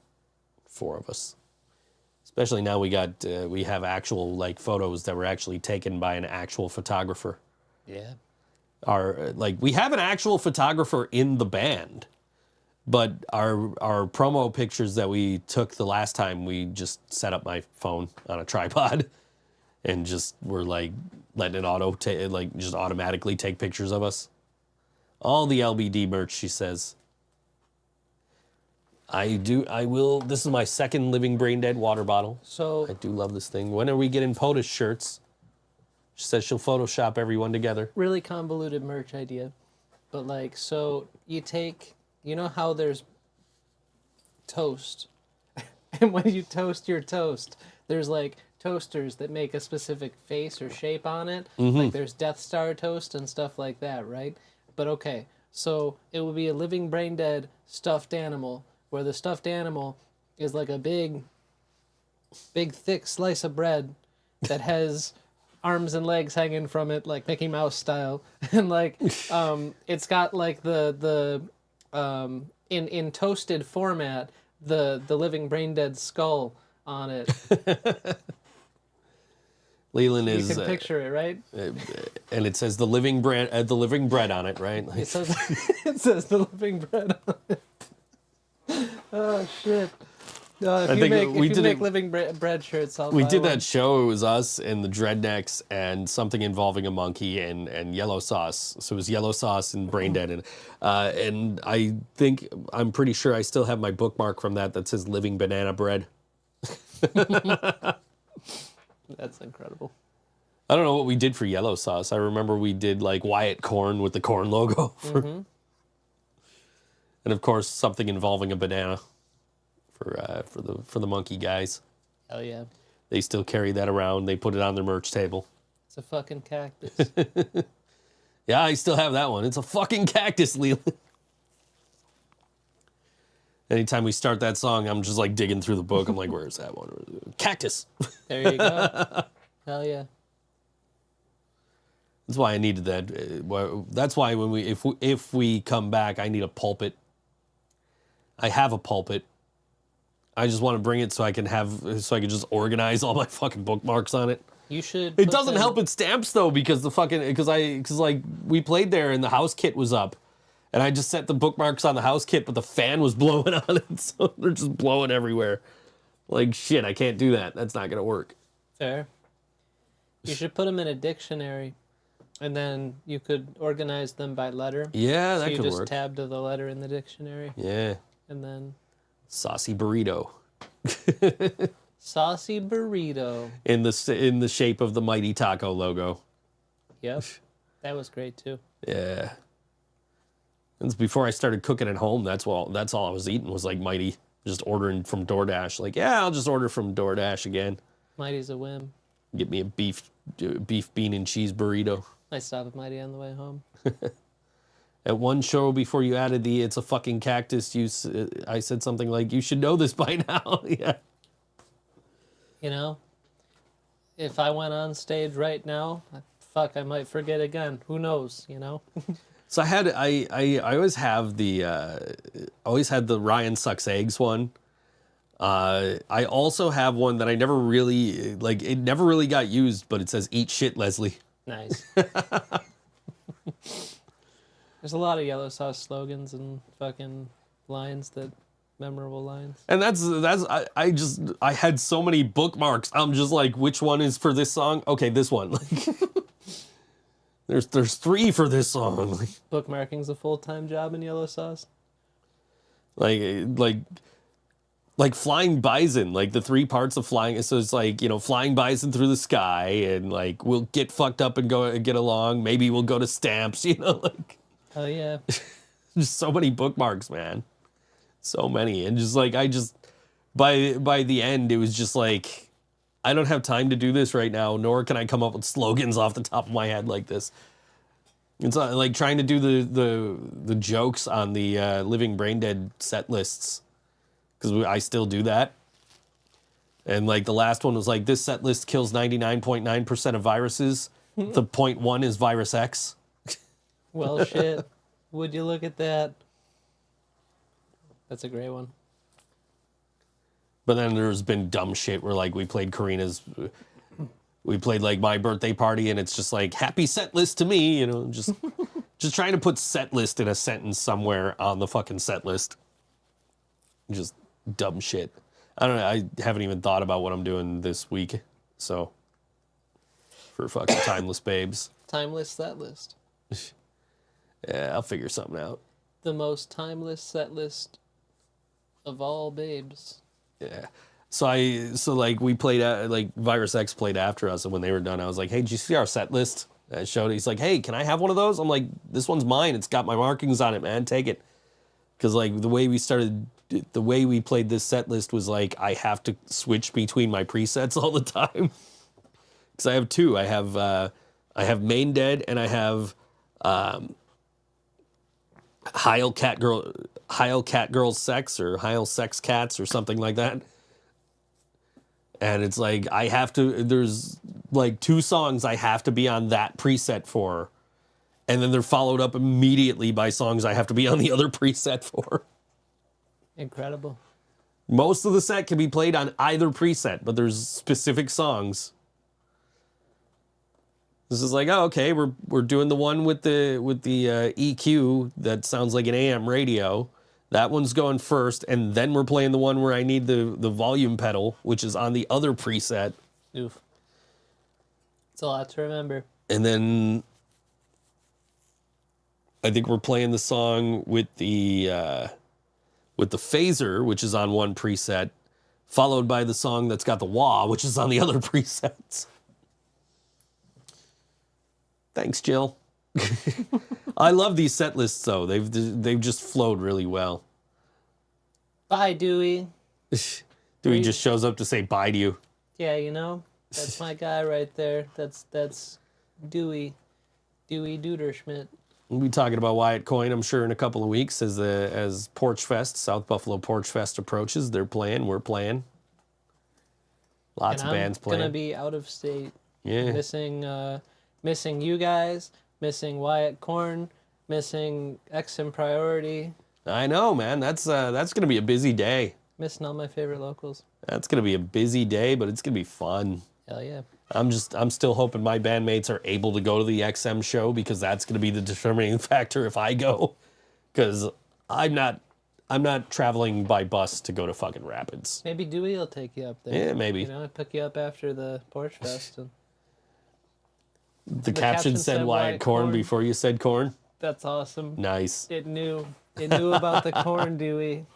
4 of us. Especially now we have actual like photos that were actually taken by an actual photographer. Yeah. We have an actual photographer in the band, but our promo pictures that we took the last time, we just set up my phone on a tripod and just were like letting it just automatically take pictures of us. All the LBD merch, she says. I will. This is my second Living Brain Dead water bottle. So I do love this thing. When are we getting POTUS shirts? She says she'll Photoshop everyone together. really convoluted merch idea, but like, so you know how there's toast, and when you toast your toast, there's like toasters that make a specific face or shape on it. Like there's Death Star toast and stuff like that, right? But okay, so it would be a Living Brain Dead stuffed animal, where the stuffed animal is like a big thick slice of bread that has arms and legs hanging from it, like Mickey Mouse style, and like it's got like the in toasted format the Living Brain Dead skull on it. Leland You is can picture it, right? and it says the living bread on it, right? It says it says the living bread on it. Oh shit! If you make living bread shirts, we did that show. It was us and the Dreadnecks and something involving a monkey and yellow sauce. So it was yellow sauce and Brain Dead, and I'm pretty sure I still have my bookmark from that says living banana bread. That's incredible. I don't know what we did for yellow sauce. I remember we did like Wyatt Corn with the corn logo, and of course something involving a banana for the monkey guys. Hell yeah! They still carry that around. They put it on their merch table. It's a fucking cactus. Yeah, I still have that one. It's a fucking cactus, Leland. Anytime we start that song, I'm just like digging through the book. I'm like, where's that one? Cactus. There you go. Hell yeah. That's why I needed that. That's why if we come back, I need a pulpit. I have a pulpit. I just want to bring it so I can just organize all my fucking bookmarks on it. You should. It doesn't help with stamps though, because we played there and the house kit was up, and I just set the bookmarks on the house kit, but the fan was blowing on it, so they're just blowing everywhere. Like shit, I can't do that. That's not gonna work. Fair. You should put them in a dictionary, and then you could organize them by letter. Yeah, that so could you work. just tab to the letter in the dictionary. Yeah. And then Saucy burrito. saucy burrito. In the shape of the Mighty Taco logo. Yep. That was great too. Yeah. And before I started cooking at home, that's all I was eating was like Mighty. Just ordering from DoorDash. Like, yeah, I'll just order from DoorDash again. Mighty's a whim. Get me a beef, bean and cheese burrito. I stopped at Mighty on the way home. At one show before you added the "It's a fucking cactus," I said something like, "You should know this by now." Yeah. You know, if I went on stage right now, I might forget again. Who knows? You know. So I always have always had the Ryan Sucks Eggs one. I also have one that I never really like. It never really got used, but it says "Eat shit, Leslie." Nice. There's a lot of yellow sauce slogans and fucking memorable lines. And I had so many bookmarks. I'm just like, which one is for this song? Okay, this one. There's 3 for this song. Bookmarking's a full-time job in Yellow Sauce. like Flying Bison, like the 3 parts of flying. So it's like, Flying Bison through the sky, and like we'll get fucked up and go and get along. Maybe we'll go to Stamps, like. Oh yeah. Just so many bookmarks, man. So many. And just like by the end, it was just like, I don't have time to do this right now, nor can I come up with slogans off the top of my head like this. It's like trying to do the jokes on the Living Brain Dead set lists, because I still do that. And like the last one was like, this set list kills 99.9% of viruses. The 0.1 is virus X. Well, shit. Would you look at that? That's a great one. But then there's been dumb shit where like we played like My Birthday Party, and it's just like, happy set list to me, just trying to put set list in a sentence somewhere on the fucking set list. Just dumb shit. I don't know. I haven't even thought about what I'm doing this week. So for fucking Timeless Babes. Timeless set list. Yeah, I'll figure something out. The most timeless set list of all babes. Yeah. So like we played like Virus X played after us, and when they were done, I was like, hey, did you see our set list? And I showed it. He's like, hey, can I have one of those? I'm like, this one's mine. It's got my markings on it, man. Take it. Because like the way we played this set list was like, I have to switch between my presets all the time. Because I have 2. I have Main Dead, and I have Heil Cat Girls Sex, or Heil Sex Cats, or something like that. And it's like, there's like 2 songs I have to be on that preset for. And then they're followed up immediately by songs I have to be on the other preset for. Incredible. Most of the set can be played on either preset, but there's specific songs. This is like, oh, okay, we're doing the one with the EQ that sounds like an AM radio. That one's going first, and then we're playing the one where I need the volume pedal, which is on the other preset. Oof. It's a lot to remember. And then I think we're playing the song with the phaser, which is on one preset, followed by the song that's got the wah, which is on the other presets. Thanks, Jill. I love these set lists, though. They've just flowed really well. Bye, Dewey. Dewey just shows up to say bye to you. Yeah, that's my guy right there. That's Dewey. Dewey Duderschmidt. We'll be talking about Wyatt Coyne, I'm sure, in a couple of weeks as Porch Fest, South Buffalo Porch Fest approaches. They're playing, we're playing. Lots of bands playing. I'm gonna be out of state. Yeah. Missing you guys, missing Wyatt Coyne, missing XM Priority. I know, man. That's gonna be a busy day. Missing all my favorite locals. That's gonna be a busy day, but it's gonna be fun. Hell yeah. I'm still hoping my bandmates are able to go to the XM show, because that's gonna be the determining factor if I go. Because I'm not traveling by bus to go to fucking Rapids. Maybe Dewey will take you up there. Yeah, maybe. I pick you up after the Porch Fest. And the caption said Wyatt Coyne before you said corn. That's awesome. Nice. It knew about the corn, Dewey.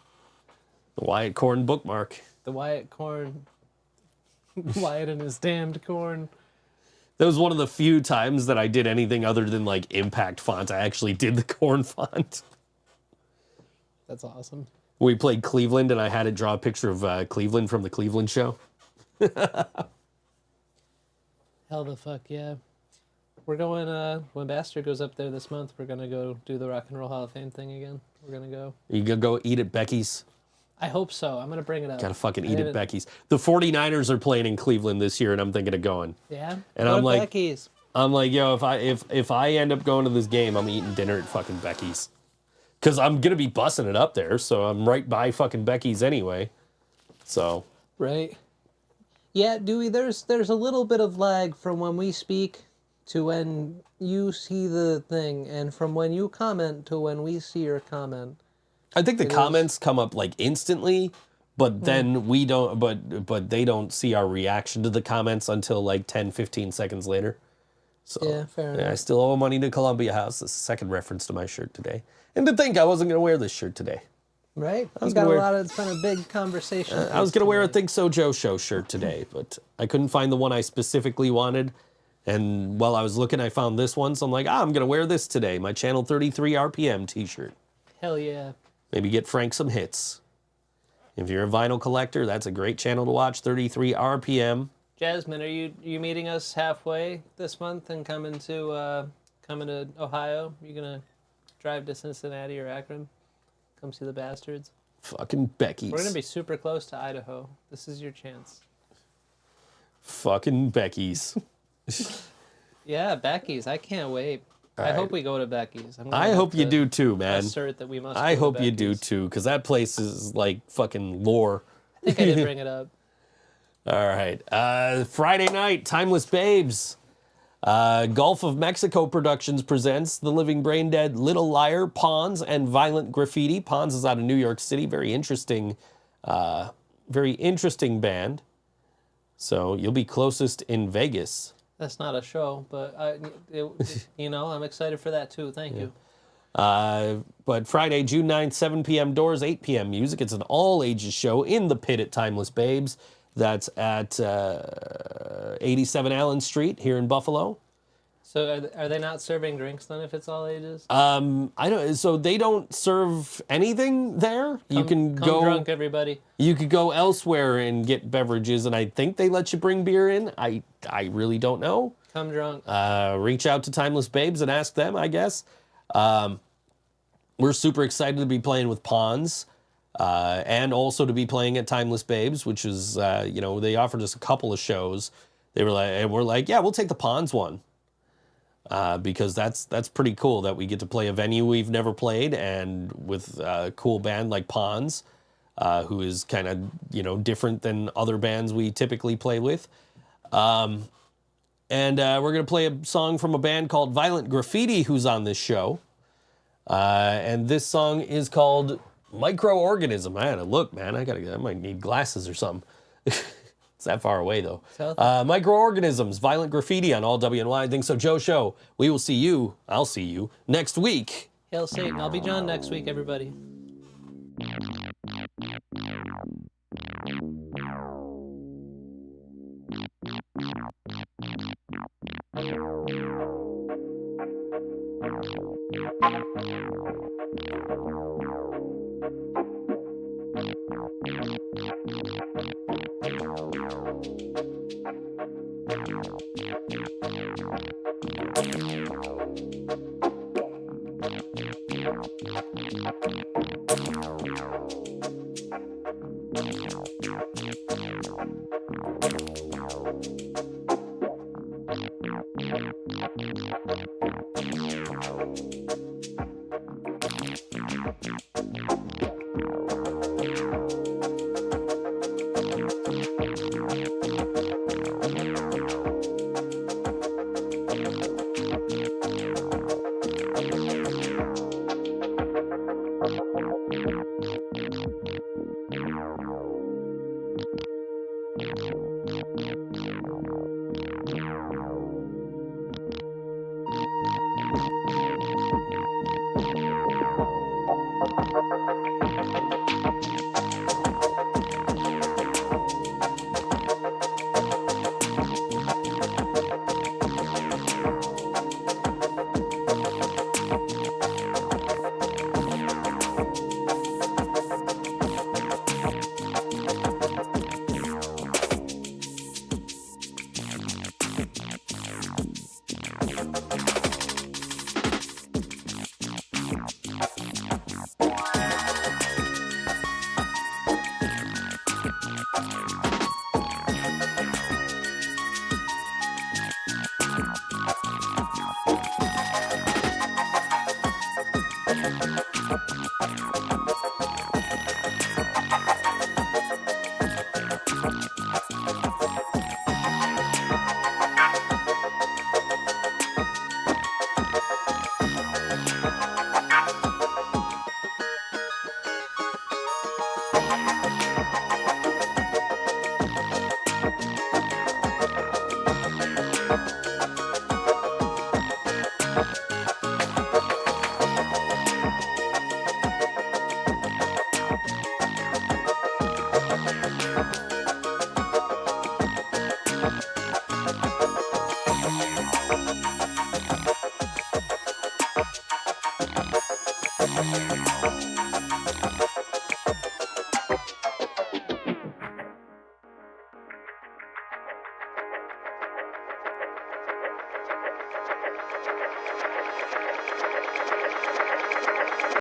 The Wyatt Coyne bookmark. The Wyatt Coyne. Wyatt and his damned corn. That was one of the few times that I did anything other than like impact font. I actually did the corn font. That's awesome. We played Cleveland, and I had it draw a picture of Cleveland from the Cleveland show. Hell the fuck yeah. We're going, when Bastard goes up there this month, we're going to go do the Rock and Roll Hall of Fame thing again. We're going to go. You gonna go eat at Becky's? I hope so. I'm going to bring it up. Gotta fucking eat at Becky's. The 49ers are playing in Cleveland this year, and I'm thinking of going. Yeah? And Go I'm to like, Becky's. yo, if I end up going to this game, I'm eating dinner at fucking Becky's. Because I'm going to be bussing it up there, so I'm right by fucking Becky's anyway. So. Right. Yeah, Dewey, there's a little bit of lag from when we speak to when you see the thing, and from when you comment to when we see your comment. I think the comments come up like instantly, but then we don't, but they don't see our reaction to the comments until like 10, 15 seconds later. So Yeah, fair I enough. still owe money to Columbia House. That's the second reference to my shirt today. And to think I wasn't going to wear this shirt today. Right? was You got gonna a wear- lot of, it's been a big conversation. I was going to wear a thing. ThinkSoJoE show shirt today, but I couldn't find the one I specifically wanted. And while I was looking, I found this one. So I'm like, I'm going to wear this today. My Channel 33 RPM t-shirt. Hell yeah. Maybe get Frank some hits. If you're a vinyl collector, that's a great channel to watch, 33 RPM. Jasmine, are you meeting us halfway this month and coming to Ohio? You gonna drive to Cincinnati or Akron? Come see the bastards. Fucking Becky's. We're gonna be super close to Idaho. This is your chance. Fucking Becky's. Yeah, Becky's. I can't wait. I right. hope we go to Becky's. I hope you do too, man. Assert that we must. I go to hope you do Becky's. too, because that place is like fucking lore. I think I did bring it up. All right. Friday night, Timeless Babes. Gulf of Mexico Productions presents The Living Brain Dead, Little Liar, Pawns, and Violent Graffiti. Pawns is out of New York City. Very interesting band. So you'll be closest in Vegas. That's not a show, but I'm excited for that too. Thank you. But Friday, June 9th, 7 p.m. doors, 8 p.m. music. It's an all-ages show in the pit at Timeless Babes. That's at 87 Allen Street here in Buffalo. So are they not serving drinks then if it's all ages? I don't. So they don't serve anything there. You can Come go drunk, everybody. You could go elsewhere and get beverages, and I think they let you bring beer in. I really don't know. Come drunk. Reach out to Timeless Babes and ask them, I guess. We're super excited to be playing with Pawns, and also to be playing at Timeless Babes, which is, they offered us a couple of shows. They were like, and we're like, yeah, we'll take the Pawns one. Because that's pretty cool that we get to play a venue we've never played, and with a cool band like Pawns, who is kind of, different than other bands we typically play with. And we're going to play a song from a band called Violent Graffiti, who's on this show. And this song is called Microorganism. I had to look, man. I might need glasses or something. It's that far away, though. Microorganisms, Violent Graffiti on all WNY ThinkSoJoE show. We will see you, I'll see you, next week. Hail Satan. I'll be John next week, everybody.